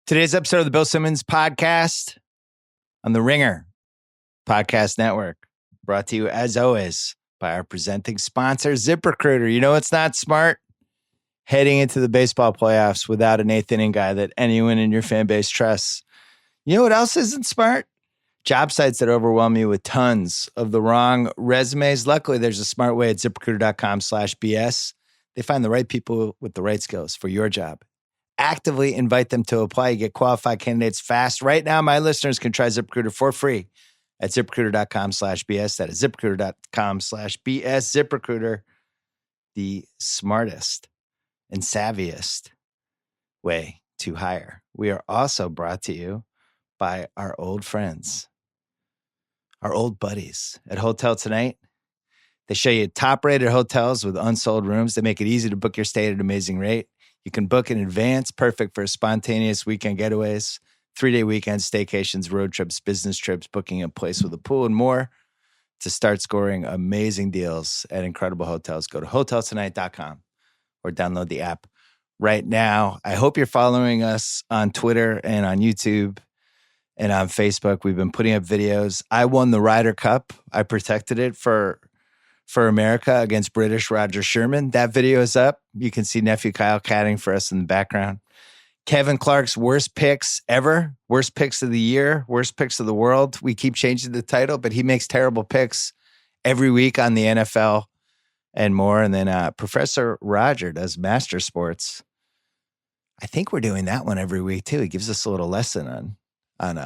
Today's episode of the Bill Simmons podcast on the Ringer Podcast Network, brought to you as always by our presenting sponsor, ZipRecruiter. You know what's not smart? Heading into the baseball playoffs without an eighth inning guy that anyone in your fan base trusts. You know what else isn't smart? Job sites that overwhelm you with tons of the wrong resumes. Luckily, there's a smart way at ZipRecruiter.com/BS. They find the right people with the right skills for your job. Actively invite them to apply. You get qualified candidates fast. Right now, my listeners can try ZipRecruiter for free at ZipRecruiter.com/BS. That is ZipRecruiter.com/BS. ZipRecruiter, the smartest and savviest way to hire. We are also brought to you by our old friends, our old buddies at Hotel Tonight. They show you top-rated hotels with unsold rooms. They make it easy to book your stay at an amazing rate. You can book in advance, perfect for spontaneous weekend getaways, 3-day weekends, staycations, road trips, business trips, booking a place with a pool, and more. To start scoring amazing deals at incredible hotels, go to hoteltonight.com or download the app right now. I hope you're following us on Twitter and on YouTube and on Facebook. We've been putting up videos. I won the Ryder Cup. I protected it for America against British Roger Sherman. That video is up. You can see nephew Kyle caddying for us in the background. Kevin Clark's worst picks ever, worst picks of the year, worst picks of the world. We keep changing the title, but he makes terrible picks every week on the NFL and more. And then Professor Roger does Master Sports. I think we're doing that one every week too. He gives us a little lesson on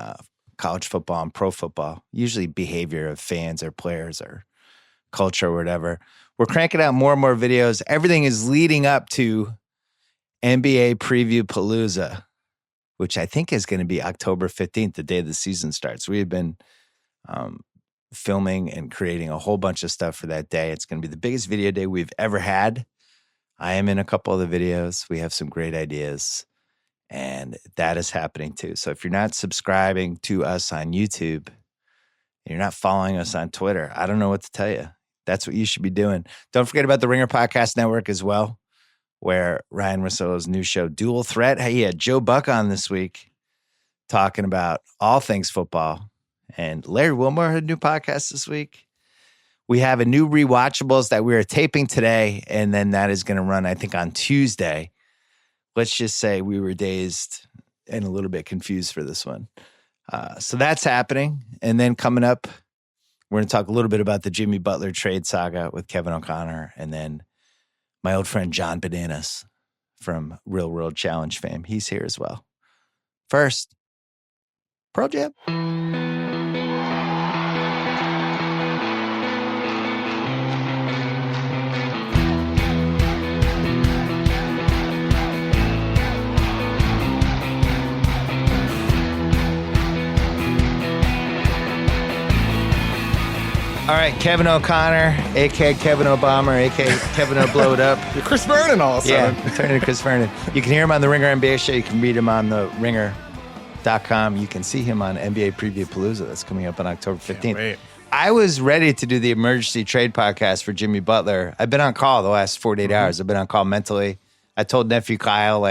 college football and pro football, usually behavior of fans or players or culture or whatever. We're cranking out more and more videos. Everything is leading up to NBA Preview Palooza, which I think is going to be October 15th, the day the season starts. We have been filming and creating a whole bunch of stuff for that day. It's going to be the biggest video day we've ever had. I am in a couple of the videos. We have some great ideas, and that is happening too. So if you're not subscribing to us on YouTube, and you're not following us on Twitter, I don't know what to tell you. That's what you should be doing. Don't forget about the Ringer Podcast Network as well, where Ryan Russillo's new show, Dual Threat. Hey, he had Joe Buck on this week talking about all things football. And Larry Wilmore had a new podcast this week. We have a new Rewatchables that we are taping today, and then that is going to run, I think, on Tuesday. Let's just say we were dazed and a little bit confused for this one. So that's happening. And then coming up, we're going to talk a little bit about the Jimmy Butler trade saga with Kevin O'Connor, and then my old friend John Bananas from Real World Challenge fame. He's here as well. First, Pearl Jam. All right, Kevin O'Connor, a.k.a. Kevin Obama, a.k.a. Kevin O' It Up. You're Chris Vernon all of a sudden. Yeah, turning to Chris Vernon. You can hear him on the Ringer NBA show. You can read him on the ringer.com. You can see him on NBA Preview Palooza. That's coming up on October 15th. I was ready to do the emergency trade podcast for Jimmy Butler. I've been on call the last 48 hours. I've been on call mentally. I told nephew Kyle,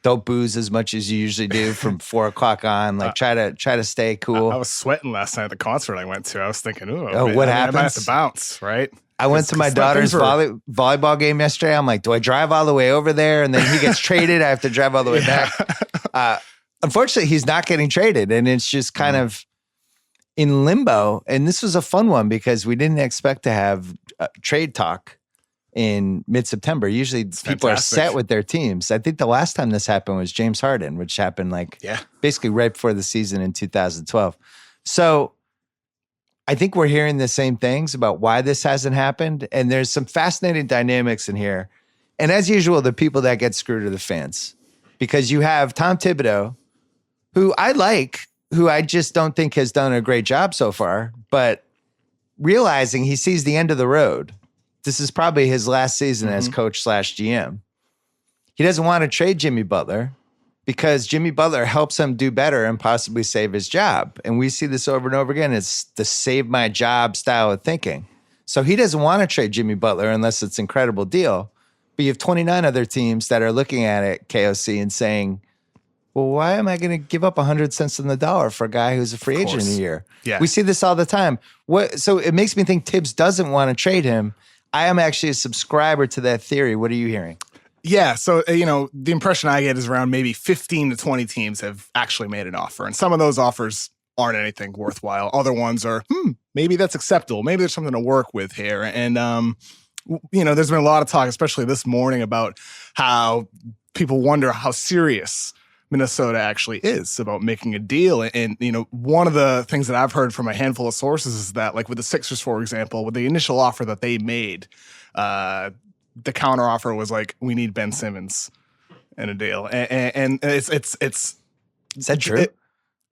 don't booze as much as you usually do from 4 o'clock on. Try to stay cool. I was sweating last night at the concert I went to. I was thinking, what happens? I might have to bounce, right? I went to my daughter's volleyball game yesterday. I'm like, do I drive all the way over there? And then he gets traded. I have to drive all the way back. Unfortunately, he's not getting traded. And it's just kind of in limbo. And this was a fun one because we didn't expect to have trade talk in mid-September. Usually people are set with their teams. I think the last time this happened was James Harden, which happened basically right before the season in 2012. So I think we're hearing the same things about why this hasn't happened. And there's some fascinating dynamics in here. And as usual, the people that get screwed are the fans. Because you have Tom Thibodeau, who I like, who I just don't think has done a great job so far, but realizing he sees the end of the road. This is probably his last season as coach/GM. He doesn't want to trade Jimmy Butler because Jimmy Butler helps him do better and possibly save his job. And we see this over and over again. It's the save my job style of thinking. So he doesn't want to trade Jimmy Butler unless it's an incredible deal. But you have 29 other teams that are looking at it, KOC, and saying, Well, why am I going to give up 100 cents on the dollar for a guy who's a free agent in a year? Yeah. We see this all the time. So it makes me think Tibbs doesn't want to trade him. I am actually a subscriber to that theory. What are you hearing? Yeah, so, the impression I get is around maybe 15 to 20 teams have actually made an offer. And some of those offers aren't anything worthwhile. Other ones are, maybe that's acceptable. Maybe there's something to work with here. And, there's been a lot of talk, especially this morning, about how people wonder how serious Minnesota actually is about making a deal. And, one of the things that I've heard from a handful of sources is that, like with the Sixers, for example, with the initial offer that they made, the counter offer was like, we need Ben Simmons in a deal. And it's Is that true?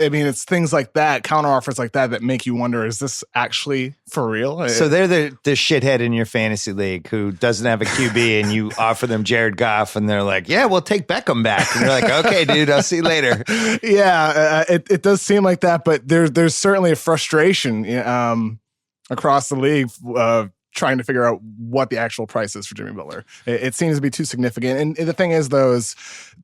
It's things like that, counter offers like that make you wonder, is this actually for real? So they're the shithead in your fantasy league who doesn't have a QB and you offer them Jared Goff and they're like, yeah, we'll take Beckham back. And you're like, okay, dude, I'll see you later. Yeah, it does seem like that, but there's certainly a frustration across the league trying to figure out what the actual price is for Jimmy Butler. It seems to be too significant. And the thing is, though, is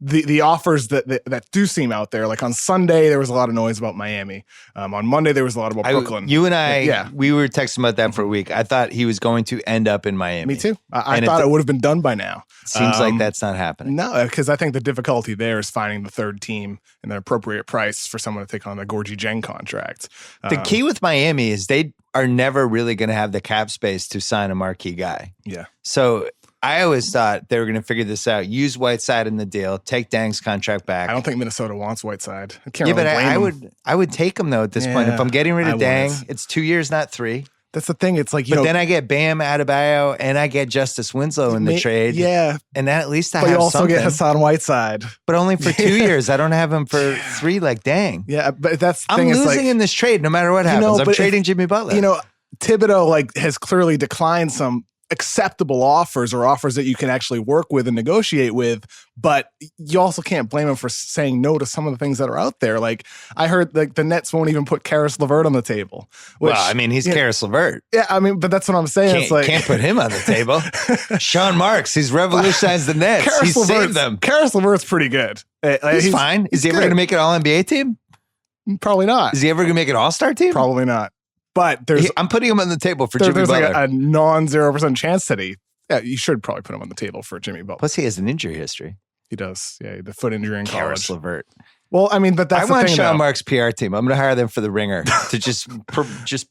the offers that do seem out there. Like on Sunday, there was a lot of noise about Miami. On Monday, there was a lot about Brooklyn. You and I, we were texting about that for a week. I thought he was going to end up in Miami. Me too. I thought it would have been done by now. Seems like that's not happening. No, because I think the difficulty there is finding the third team and the appropriate price for someone to take on the Gorgie Jeng contract. The key with Miami is they are never really going to have the cap space to sign a marquee guy. Yeah. So I always thought they were going to figure this out. Use Whiteside in the deal. Take Dang's contract back. I don't think Minnesota wants Whiteside. I can't really blame him. I would take him though at this point. If I'm getting rid of Dang, would. it's 2 years, not 3. That's the thing. It's like, but then I get Bam Adebayo and I get Justice Winslow in the trade. Yeah. And then at least I but have you also something. get Hassan Whiteside. But only for 2 years. I don't have him for 3 like Dang. Yeah, but that's the I'm thing. losing in this trade no matter what happens. I'm trading Jimmy Butler. Thibodeau has clearly declined some acceptable offers or offers that you can actually work with and negotiate with, but you also can't blame him for saying no to some of the things that are out there. Like I heard the Nets won't even put Karis LeVert on the table. Which, he's Karis LeVert. Yeah, but that's what I'm saying. Can't put him on the table. Sean Marks, he's revolutionized the Nets. He's saved them. Karis LeVert's pretty good. He's fine. Is he ever going to make an All-NBA team? Probably not. Is he ever going to make an All-Star team? Probably not. But I'm putting him on the table for Jimmy Butler. There's like a non-0% chance that you should probably put him on the table for Jimmy Butler. Plus, he has an injury history. He does. Yeah, the foot injury in college. Karis LeVert. Well, but that's I want Sean Marks' PR team. I'm going to hire them for the Ringer to just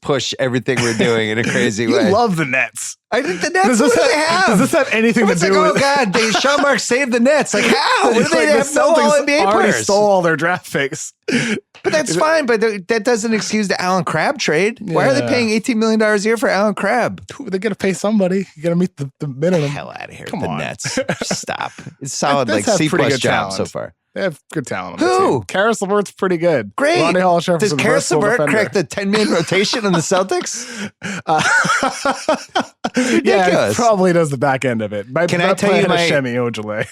push everything we're doing in a crazy way. You love the Nets. I think the Nets. What do they have? Does this have anything to do with? Oh God, Sean Marks saved the Nets. Like how? What do they have? No All-NBA players. Stole all their draft picks. But that's fine. But that doesn't excuse the Allen Crabbe trade. Why are they paying $18 million a year for Allen Crabbe? They got to pay somebody. You got to meet the minimum. Hell out of here. Come the on. Nets. Stop. It's solid, like C+ job talent. so far. They have good talent. Who? Karis LeVert's pretty good. Great. Ronnie Hall-Jefferson, does Karis LeVert crack the 10-man rotation on the Celtics? Yeah, he probably does the back end of it. Can I tell you Semi Ojeleye?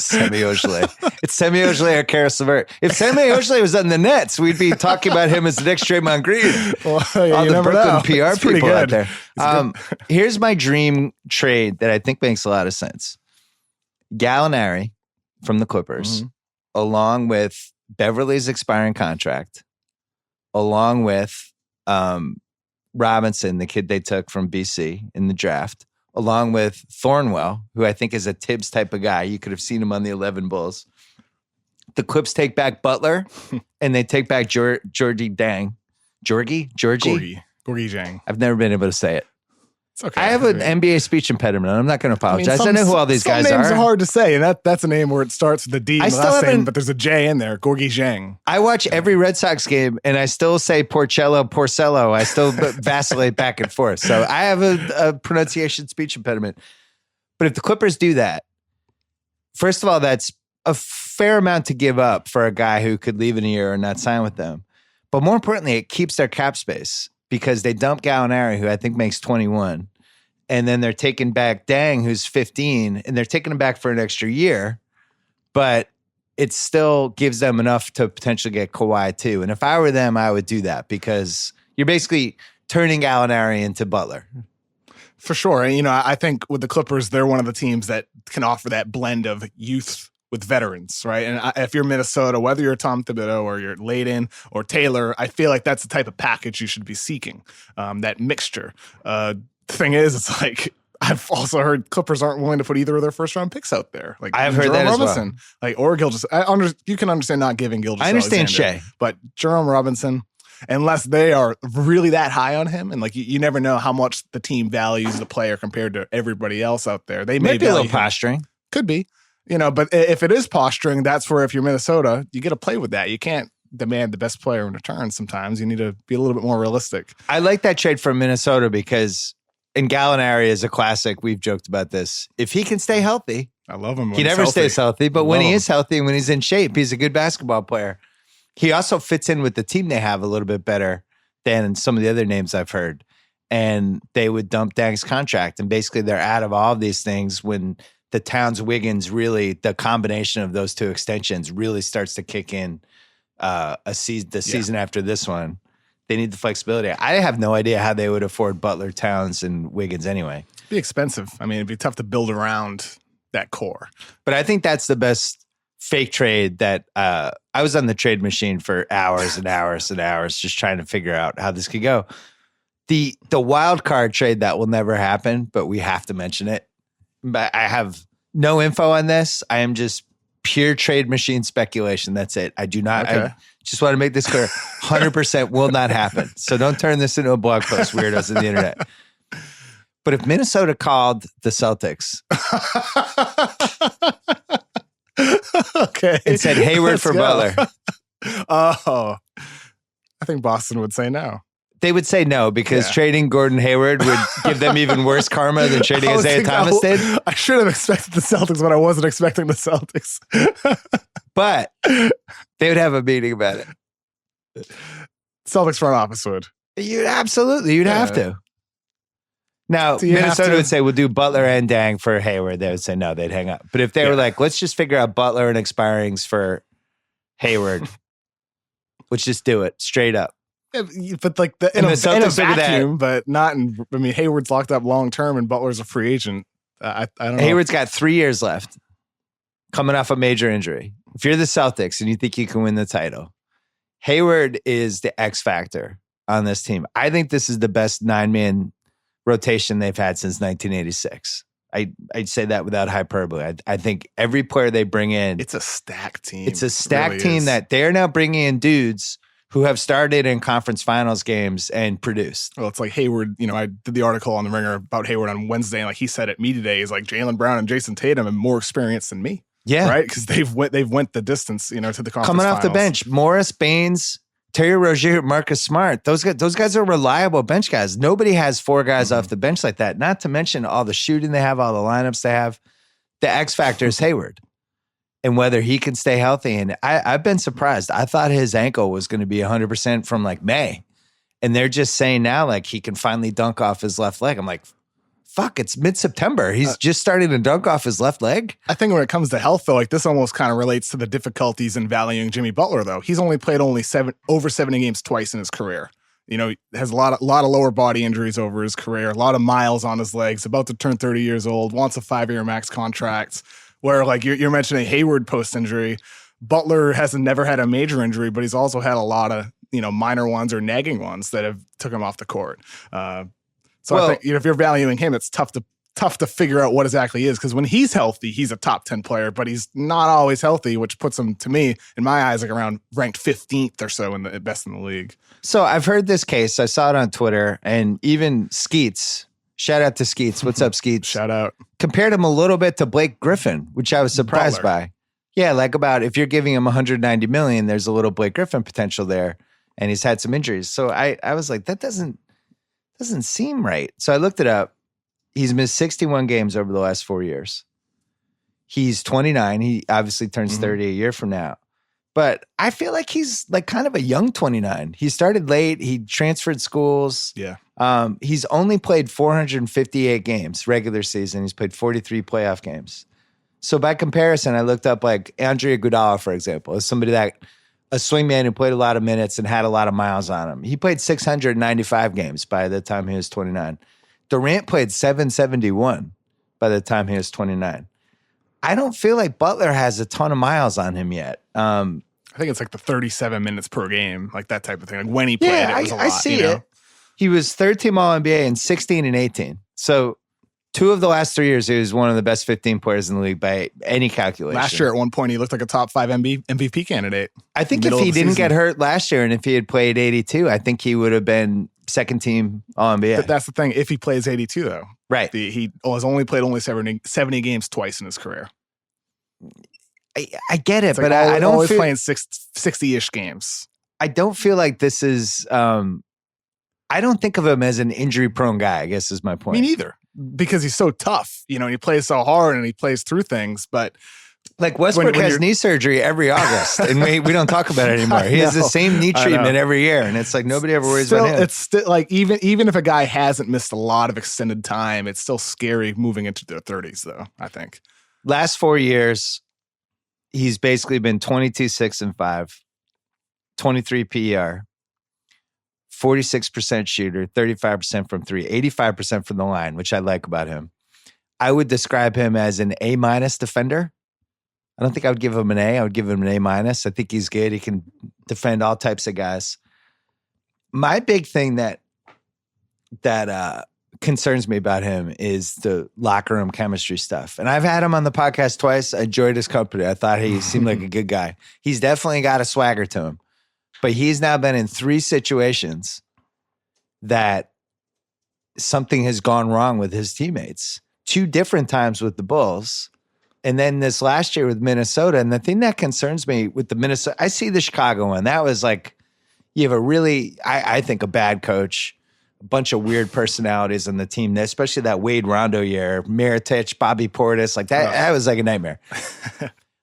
Semi Ojeleye. It's Semi Ojeleye or Karis LeVert. If Semi Ojeleye was on the Nets, we'd be talking about him as the next Draymond Green. Well, all the Brooklyn PR people good. out there. Here's my dream trade that I think makes a lot of sense. Gallinari from the Clippers, along with Beverly's expiring contract, along with Robinson, the kid they took from BC in the draft, along with Thornwell, who I think is a Tibbs type of guy. You could have seen him on the 11 Bulls. The Clips take back Butler, and they take back Georgie Jeng. I've never been able to say it. It's okay. I have an NBA speech impediment. I'm not going to apologize. I know who all these guys are. Some names are hard to say, and that's a name where it starts with a D in the last name, but there's a J in there. Gorgie Jeng. I watch every Red Sox game, and I still say Porcello. I still vacillate back and forth. So I have a pronunciation speech impediment. But if the Clippers do that, first of all, that's a fair amount to give up for a guy who could leave in a year or not sign with them. But more importantly, it keeps their cap space, because they dump Gallinari, who I think makes 21, and then they're taking back Dang, who's 15, and they're taking him back for an extra year, but it still gives them enough to potentially get Kawhi too. And if I were them, I would do that, because you're basically turning Gallinari into Butler. For sure. And, I think with the Clippers, they're one of the teams that can offer that blend of youth with veterans, right? And if you're Minnesota, whether you're Tom Thibodeau or you're Layden or Taylor, I feel like that's the type of package you should be seeking, that mixture. The thing is, it's like, I've also heard Clippers aren't willing to put either of their first-round picks out there. Like I've heard Jerome that Robinson, as well. like, or Gilgeous. You can understand not giving Gilgeous. I understand Alexander, Shea, but Jerome Robinson, unless they are really that high on him, and like you never know how much the team values the player compared to everybody else out there. They may might be a little him. posturing. Could be, but if it is posturing, that's where, if you're Minnesota, you get to play with that. You can't demand the best player in return. Sometimes you need to be a little bit more realistic. I like that trade from Minnesota because. And Gallinari is a classic. We've joked about this. If he can stay healthy, I love him. He never stays healthy, but when he is healthy and when he's in shape, he's a good basketball player. He also fits in with the team they have a little bit better than some of the other names I've heard. And they would dump Dang's contract. And basically they're out of all of these things when the Towns-Wiggins really, the combination of those two extensions really starts to kick in season after this one. They need the flexibility. I have no idea how they would afford Butler, Towns, and Wiggins anyway. It'd be expensive. I mean, it'd be tough to build around that core. But I think that's the best fake trade that I was on the trade machine for hours and hours and hours just trying to figure out how this could go. The wild card trade that will never happen, but we have to mention it. But I have no info on this. I am just pure trade machine speculation. That's it. I do not. Okay. I just want to make this clear. 100% will not happen. So don't turn this into a blog post, weirdos on the internet. But if Minnesota called the Celtics okay, and said Hayward for Butler. I think Boston would say no. They would say no because trading Gordon Hayward would give them even worse karma than trading Isaiah Thomas did. I should have expected the Celtics, but I wasn't expecting the Celtics. But they would have a meeting about it. Celtics front office would. You'd have to. Now, Minnesota would say, we'll do Butler and Dang for Hayward. They would say no, they'd hang up. But if they were like, let's just figure out Butler and expirings for Hayward, let's just do it straight up. But like in a vacuum, but not in. I mean, Hayward's locked up long term, and Butler's a free agent. I don't know. Hayward's got 3 years left, coming off a major injury. If you're the Celtics and you think you can win the title, Hayward is the X factor on this team. I think this is the best 9-man rotation they've had since 1986. I'd say that without hyperbole. I think every player they bring in, it's a stacked team. It's a stacked team that they're now bringing in dudes who have started in conference finals games and produced. Well, it's like Hayward, I did the article on The Ringer about Hayward on Wednesday, and like he said at me today, is like Jaylen Brown and Jason Tatum have more experience than me. Yeah. Right? Because they've went the distance, to the conference coming off finals. the bench. Morris, Baines, Terry Rozier, Marcus Smart. Those guys are reliable bench guys. Nobody has 4 guys off the bench like that. Not to mention all the shooting they have, all the lineups they have. The X factor is Hayward. And whether he can stay healthy. And I've been surprised. I thought his ankle was going to be 100% from like May. And they're just saying now like he can finally dunk off his left leg. I'm like, fuck, it's mid-September. He's just starting to dunk off his left leg. I think when it comes to health, though, like this almost kind of relates to the difficulties in valuing Jimmy Butler, though. He's only played over 70 games twice in his career. Has a lot of lower body injuries over his career, a lot of miles on his legs, about to turn 30 years old, wants a 5-year max contract. Where like you're mentioning Hayward post-injury, Butler hasn't never had a major injury, but he's also had a lot of minor ones or nagging ones that have took him off the court. I think if you're valuing him, it's tough to figure out what exactly is, because when he's healthy, he's a top 10 player, but he's not always healthy, which puts him, to me, in my eyes, like around ranked 15th or so in the best in the league. So I've heard this case. I saw it on Twitter, and even Skeets. Shout out to Skeets. What's up, Skeets? Shout out. Compared him a little bit to Blake Griffin, which I was surprised by. Yeah, like about if you're giving him $190 million, there's a little Blake Griffin potential there, and he's had some injuries. So I was like, that doesn't seem right. So I looked it up. He's missed 61 games over the last 4 years. He's 29. He obviously turns 30 a year from now. But I feel like he's like kind of a young 29. He started late. He transferred schools. Yeah. He's only played 458 games regular season. He's played 43 playoff games. So by comparison, I looked up like Andre Iguodala, for example, as somebody a swingman who played a lot of minutes and had a lot of miles on him. He played 695 games by the time he was 29. Durant played 771 by the time he was 29. I don't feel like Butler has a ton of miles on him yet. I think it's like the 37 minutes per game, like that type of thing. Like when he played, it was a lot. I see it. He was third team All NBA in 16 and 18. So 2 of the last 3 years, he was one of the best 15 players in the league by any calculation. Last year, at one point, he looked like a top 5 MVP candidate. I think if he didn't get hurt last year and if he had played 82, I think he would have been second team All NBA. But that's the thing. If he plays 82, though, right? He has only played 70 games twice in his career. I get it, it's but like I don't always feel, playing 60-ish games. I don't feel like this is. I don't think of him as an injury-prone guy, I guess is my point. Me neither, because he's so tough, and he plays so hard and he plays through things. But like Westbrook has knee surgery every August, and we don't talk about it anymore. He has the same knee treatment every year, and it's like nobody ever worries about him. It's still like even if a guy hasn't missed a lot of extended time, it's still scary moving into their 30s, though, I think. Last 4 years, he's basically been 22, 6, and 5, 23 PER. 46% shooter, 35% from 3, 85% from the line, which I like about him. I would describe him as an A- defender. I don't think I would give him an A. I would give him an A-. I think he's good. He can defend all types of guys. My big thing that concerns me about him is the locker room chemistry stuff. And I've had him on the podcast twice. I enjoyed his company. I thought he seemed like a good guy. He's definitely got a swagger to him. But he's now been in 3 situations that something has gone wrong with his teammates. 2 different times with the Bulls. And then this last year with Minnesota. And the thing that concerns me with the Minnesota, I see the Chicago one. That was like, you have a really, I think, a bad coach, a bunch of weird personalities on the team, especially that Wade Rondo year, Mirotic, Bobby Portis, like that. That was like a nightmare.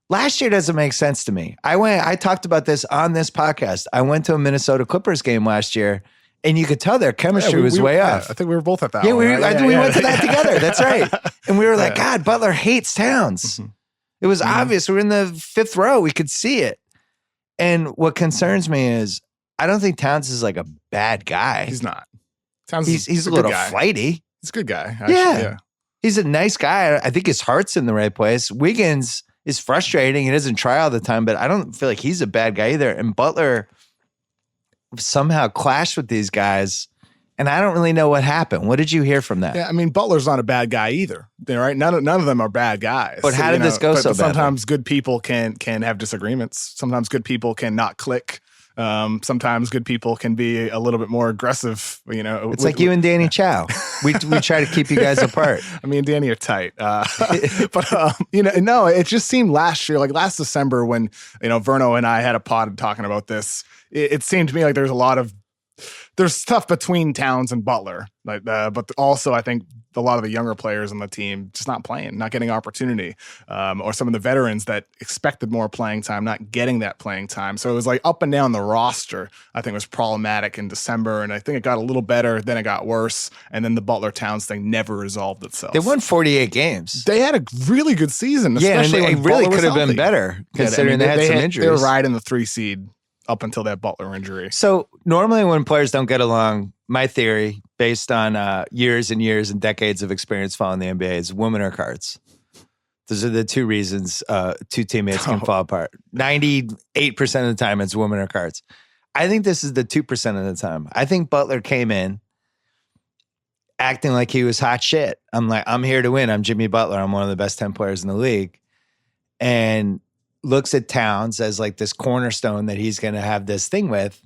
Last year doesn't make sense to me. I talked about this on this podcast. I went to a Minnesota Clippers game last year, and you could tell their chemistry was way off. I think we were both at that one. Right? I think we went to that together. That's right. And we were like, God, Butler hates Towns. Mm-hmm. It was obvious. We were in the 5th row. We could see it. And what concerns me is I don't think Towns is like a bad guy. He's not. Towns he's a little flighty. He's a good guy. Actually. Yeah. He's a nice guy. I think his heart's in the right place. Wiggins is frustrating. He doesn't try all the time, but I don't feel like he's a bad guy either. And Butler somehow clashed with these guys, and I don't really know what happened. What did you hear from that? Yeah, I mean, Butler's not a bad guy either. Right? None of them are bad guys. But how did this go so bad? Sometimes good people can have disagreements. Sometimes good people can not click. Sometimes good people can be a little bit more aggressive. It's like you and Danny Chow. We try to keep you guys apart. I mean, Danny are tight, but no, it just seemed last year, like last December, when Verno and I had a pod talking about this. It seemed to me like there's stuff between Towns and Butler, but also I think a lot of the younger players on the team just not playing, not getting opportunity, or some of the veterans that expected more playing time, not getting that playing time. So it was like up and down the roster, I think was problematic in December. And I think it got a little better, then it got worse. And then the Butler Towns thing never resolved itself. They won 48 games. They had a really good season, especially when it really could have been better considering they had some injuries. They were riding the 3 seed up until that Butler injury. So normally when players don't get along, my theory, based on years and years and decades of experience following the NBA, is women are cards. Those are the 2 reasons 2 teammates can fall apart. 98% of the time, it's women or cards. I think this is the 2% of the time. I think Butler came in acting like he was hot shit. I'm here to win. I'm Jimmy Butler. I'm one of the best 10 players in the league. And looks at Towns as like this cornerstone that he's going to have this thing with.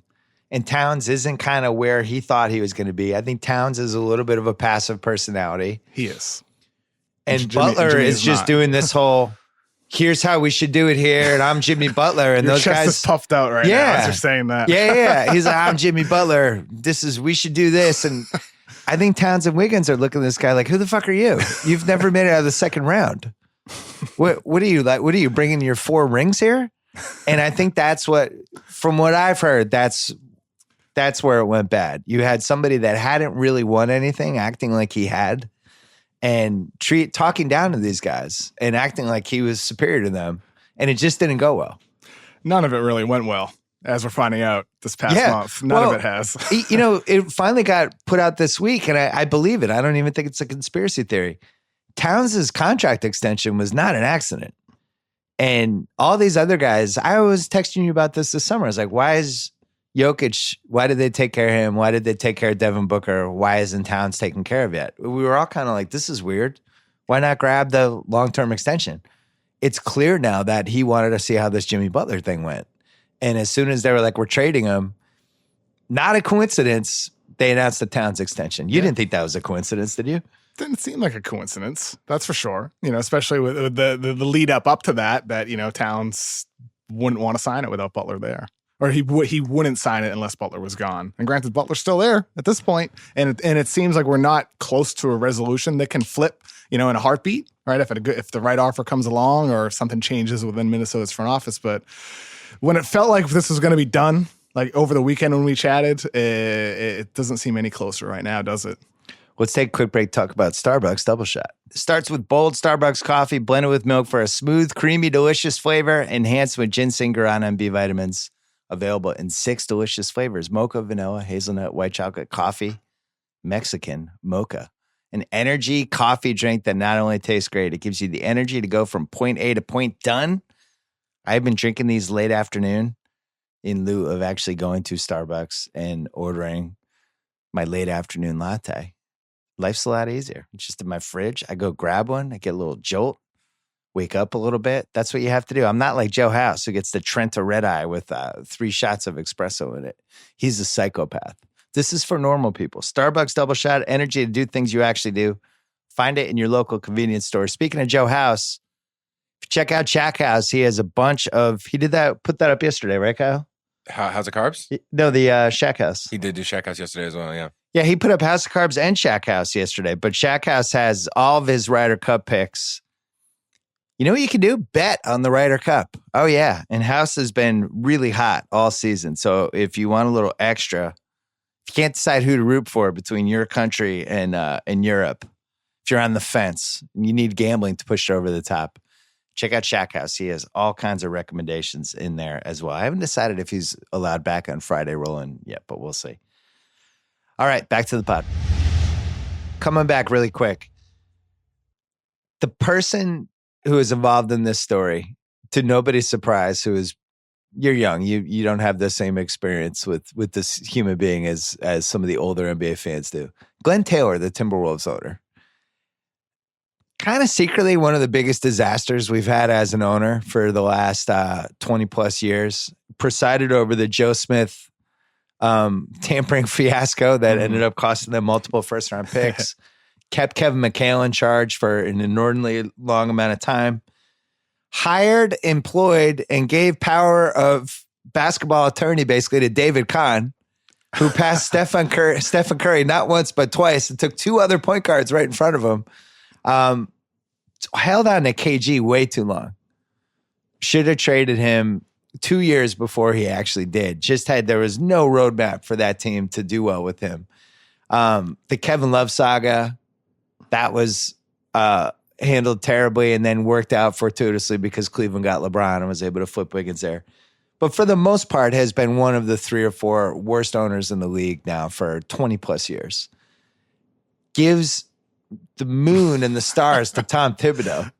And Towns isn't kind of where he thought he was going to be. I think Towns is a little bit of a passive personality. He is. And Butler is just doing this whole, here's how we should do it here. And I'm Jimmy Butler. And Your those chest guys is puffed out right now as you're saying that. Yeah. He's like, I'm Jimmy Butler. We should do this. And I think Towns and Wiggins are looking at this guy like, who the fuck are you? You've never made it out of the second round. What are you like? What are you bringing your 4 rings here? And I think that's what, from what I've heard, that's where it went bad. You had somebody that hadn't really won anything acting like he had, and talking down to these guys and acting like he was superior to them. And it just didn't go well. None of it really went well, as we're finding out this past month. None of it has. It finally got put out this week, and I believe it. I don't even think it's a conspiracy theory. Towns' contract extension was not an accident. And all these other guys, I was texting you about this summer. I was like, why is Jokic, why did they take care of him? Why did they take care of Devin Booker? Why isn't Towns taken care of yet? We were all kind of like, this is weird. Why not grab the long-term extension? It's clear now that he wanted to see how this Jimmy Butler thing went. And as soon as they were like, we're trading him, not a coincidence, they announced the Towns extension. You didn't think that was a coincidence, did you? Didn't seem like a coincidence, that's for sure. Especially with the lead up to that, Towns wouldn't want to sign it without Butler there. Or he wouldn't sign it unless Butler was gone. And granted, Butler's still there at this point, and it seems like we're not close to a resolution that can flip, in a heartbeat, right? If the right offer comes along or if something changes within Minnesota's front office. But when it felt like this was going to be done, like over the weekend when we chatted, it doesn't seem any closer right now, does it? Let's take a quick break, talk about Starbucks Double Shot. It starts with bold Starbucks coffee blended with milk for a smooth, creamy, delicious flavor, enhanced with ginseng, guarana, and B vitamins. Available in 6 delicious flavors: mocha, vanilla, hazelnut, white chocolate, coffee, Mexican, mocha. An energy coffee drink that not only tastes great, it gives you the energy to go from point A to point done. I've been drinking these late afternoon in lieu of actually going to Starbucks and ordering my late afternoon latte. Life's a lot easier. It's just in my fridge. I go grab one. I get a little jolt, wake up a little bit. That's what you have to do. I'm not like Joe House, who gets the Trenta Red Eye with 3 shots of espresso in it. He's a psychopath. This is for normal people. Starbucks Double Shot, energy to do things you actually do. Find it in your local convenience store. Speaking of Joe House, check out Shack House. He has a bunch of, put that up yesterday, right, Kyle? House of Carbs? No, the Shack House. He did do Shack House yesterday as well, yeah. Yeah, he put up House of Carbs and Shack House yesterday, but Shack House has all of his Ryder Cup picks. You know what you can do? Bet on the Ryder Cup. Oh, yeah. And House has been really hot all season. So if you want a little extra, if you can't decide who to root for between your country and Europe, if you're on the fence and you need gambling to push it over the top, check out Shack House. He has all kinds of recommendations in there as well. I haven't decided if he's allowed back on Friday rolling yet, but we'll see. All right, back to the pod. Coming back really quick. The person who is involved in this story, to nobody's surprise, you're young. You don't have the same experience with this human being as some of the older NBA fans do. Glenn Taylor, the Timberwolves owner, kind of secretly one of the biggest disasters we've had as an owner for the last 20 plus years. Presided over the Joe Smith tampering fiasco that ended up costing them multiple first round picks. Kept Kevin McHale in charge for an inordinately long amount of time. Hired, employed, and gave power of basketball attorney basically to David Kahn, who passed Stephen Curry not once but twice and took 2 other point guards right in front of him. Held on to KG way too long. Should have traded him 2 years before he actually did. There was no roadmap for that team to do well with him. The Kevin Love saga, that was handled terribly and then worked out fortuitously because Cleveland got LeBron and was able to flip Wiggins there. But for the most part, has been one of the 3 or 4 worst owners in the league now for 20 plus years. Gives the moon and the stars to Tom Thibodeau.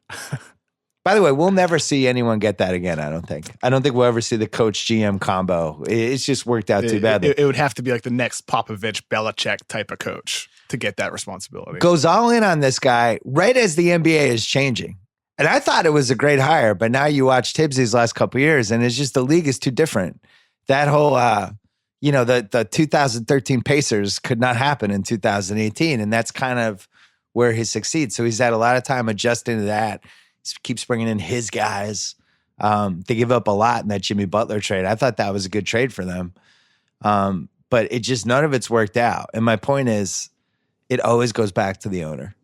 By the way, we'll never see anyone get that again, I don't think. I don't think we'll ever see the coach-GM combo. It's just worked out too badly. It would have to be like the next Popovich-Belichick type of coach to get that responsibility. Goes all in on this guy right as the NBA is changing. And I thought it was a great hire, but now you watch Tibbs these last couple of years, and it's just the league is too different. That whole, the 2013 Pacers could not happen in 2018, and that's kind of where he succeeds. So he's had a lot of time adjusting to that. He keeps bringing in his guys. They give up a lot in that Jimmy Butler trade. I thought that was a good trade for them. But it just, none of it's worked out. And my point is, it always goes back to the owner.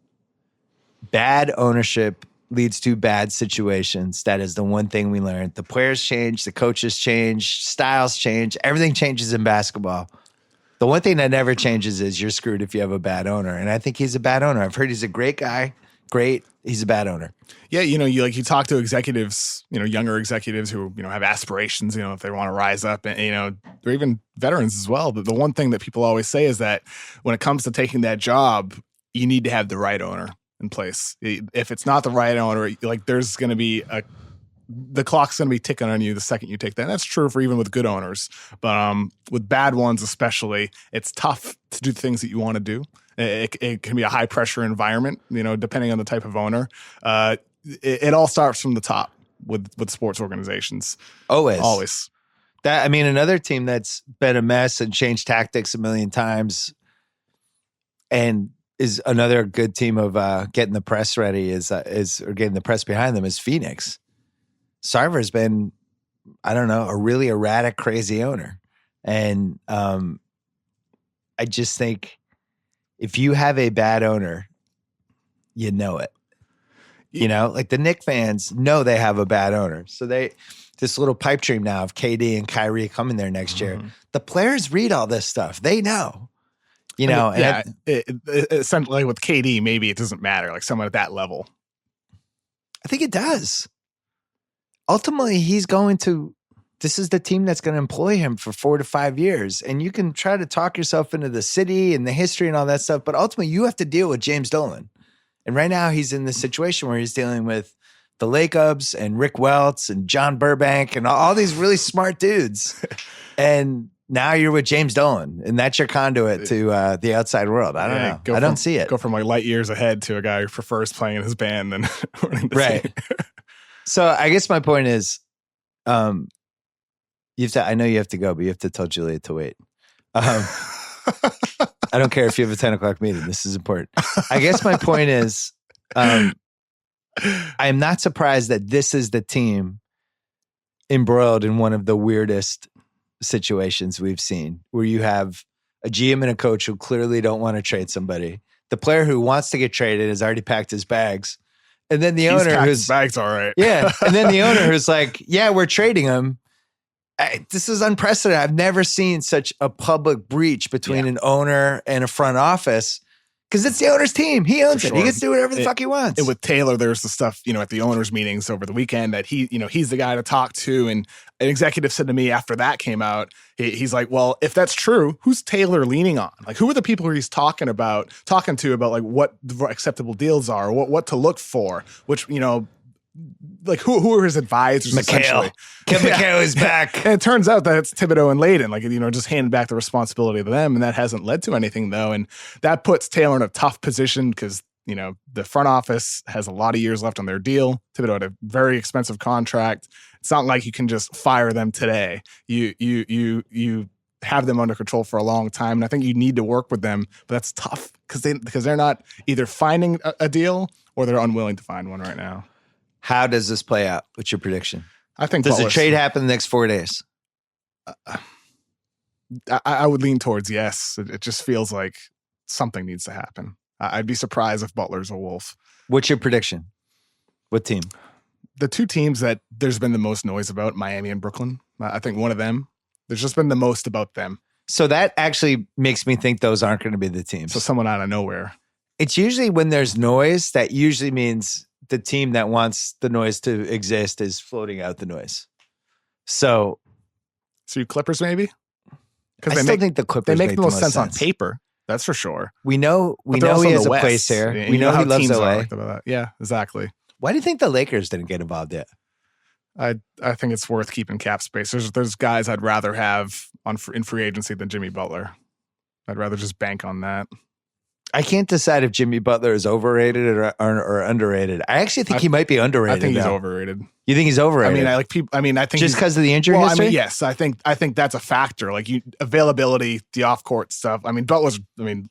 Bad ownership leads to bad situations. That is the one thing we learned. The players change, the coaches change, styles change, everything changes in basketball. The one thing that never changes is you're screwed if you have a bad owner. And I think he's a bad owner. I've heard he's a great guy. Great. He's a bad owner. Yeah, you talk to executives, younger executives who, have aspirations, if they want to rise up and, or even veterans as well. But the one thing that people always say is that when it comes to taking that job, you need to have the right owner. in place. If it's not the right owner, like there's going to be the clock's going to be ticking on you the second you take that. And that's true for even with good owners, but with bad ones especially, it's tough to do things that you want to do. It can be a high pressure environment, depending on the type of owner. It all starts from the top with sports organizations. Always. Another team that's been a mess and changed tactics a million times, and is another good team of getting the press ready or getting the press behind them is Phoenix. Sarver's been, I don't know, a really erratic, crazy owner. And I just think if you have a bad owner, you know it. Like the Knicks fans know they have a bad owner. So this little pipe dream now of KD and Kyrie coming there next year. The players read all this stuff. They know. Essentially with KD, maybe it doesn't matter, like someone at that level. I think it does. Ultimately, this is the team that's going to employ him for 4 to 5 years. And you can try to talk yourself into the city and the history and all that stuff, but ultimately you have to deal with James Dolan. And right now he's in this situation where he's dealing with the Lakers and Rick Welts and John Burbank and all these really smart dudes. And now you're with James Dolan, and that's your conduit to the outside world. I don't know. I don't see it. Go from like light years ahead to a guy who prefers playing in his band than running the right. So I guess my point is, I know you have to go, but you have to tell Julia to wait. I don't care if you have a 10 o'clock meeting. This is important. I guess my point is, I am not surprised that this is the team embroiled in one of the weirdest situations we've seen, where you have a GM and a coach who clearly don't want to trade somebody. The player who wants to get traded has already packed his bags. And then the owner who's bags, all right. Yeah. And then the owner who's like, yeah, we're trading him. This is unprecedented. I've never seen such a public breach between an owner and a front office, because it's the owner's team. He owns it. Sure. He gets to do whatever the fuck he wants. And with Taylor, there's the stuff, at the owners' meetings over the weekend that he's the guy to talk to. And an executive said to me after that came out, he's like, well, if that's true, who's Taylor leaning on? Like, who are the people who he's talking to about like what the acceptable deals are, what to look for, which, like who are his advisors? McHale. Kim McHale is back. And it turns out that it's Thibodeau and Layden, like, just handed back the responsibility to them. And that hasn't led to anything, though. And that puts Taylor in a tough position because, the front office has a lot of years left on their deal. Thibodeau had a very expensive contract. It's not like you can just fire them today. You have them under control for a long time. And I think you need to work with them, but that's tough because they're not either finding a deal or they're unwilling to find one right now. How does this play out? What's your prediction? I think does the trade happen the next 4 days? I would lean towards yes. It just feels like something needs to happen. I'd be surprised if Butler's a Wolf. What's your prediction? What team? The two teams that there's been the most noise about, Miami and Brooklyn. I think one of them. There's just been the most about them. So that actually makes me think those aren't going to be the teams. So someone out of nowhere. It's usually when there's noise, that usually means the team that wants the noise to exist is floating out the noise. So you Clippers maybe? Because I still think the Clippers make the most sense on paper. That's for sure. We know he has a place here. We know he loves LA. Yeah, exactly. Why do you think the Lakers didn't get involved yet? I think it's worth keeping cap space. There's guys I'd rather have in free agency than Jimmy Butler. I'd rather just bank on that. I can't decide if Jimmy Butler is overrated or underrated. I actually think he might be underrated. I think he's overrated. You think he's overrated? I think just because of the injury history. Yes, I think that's a factor. Like availability, the off court stuff. Butler's,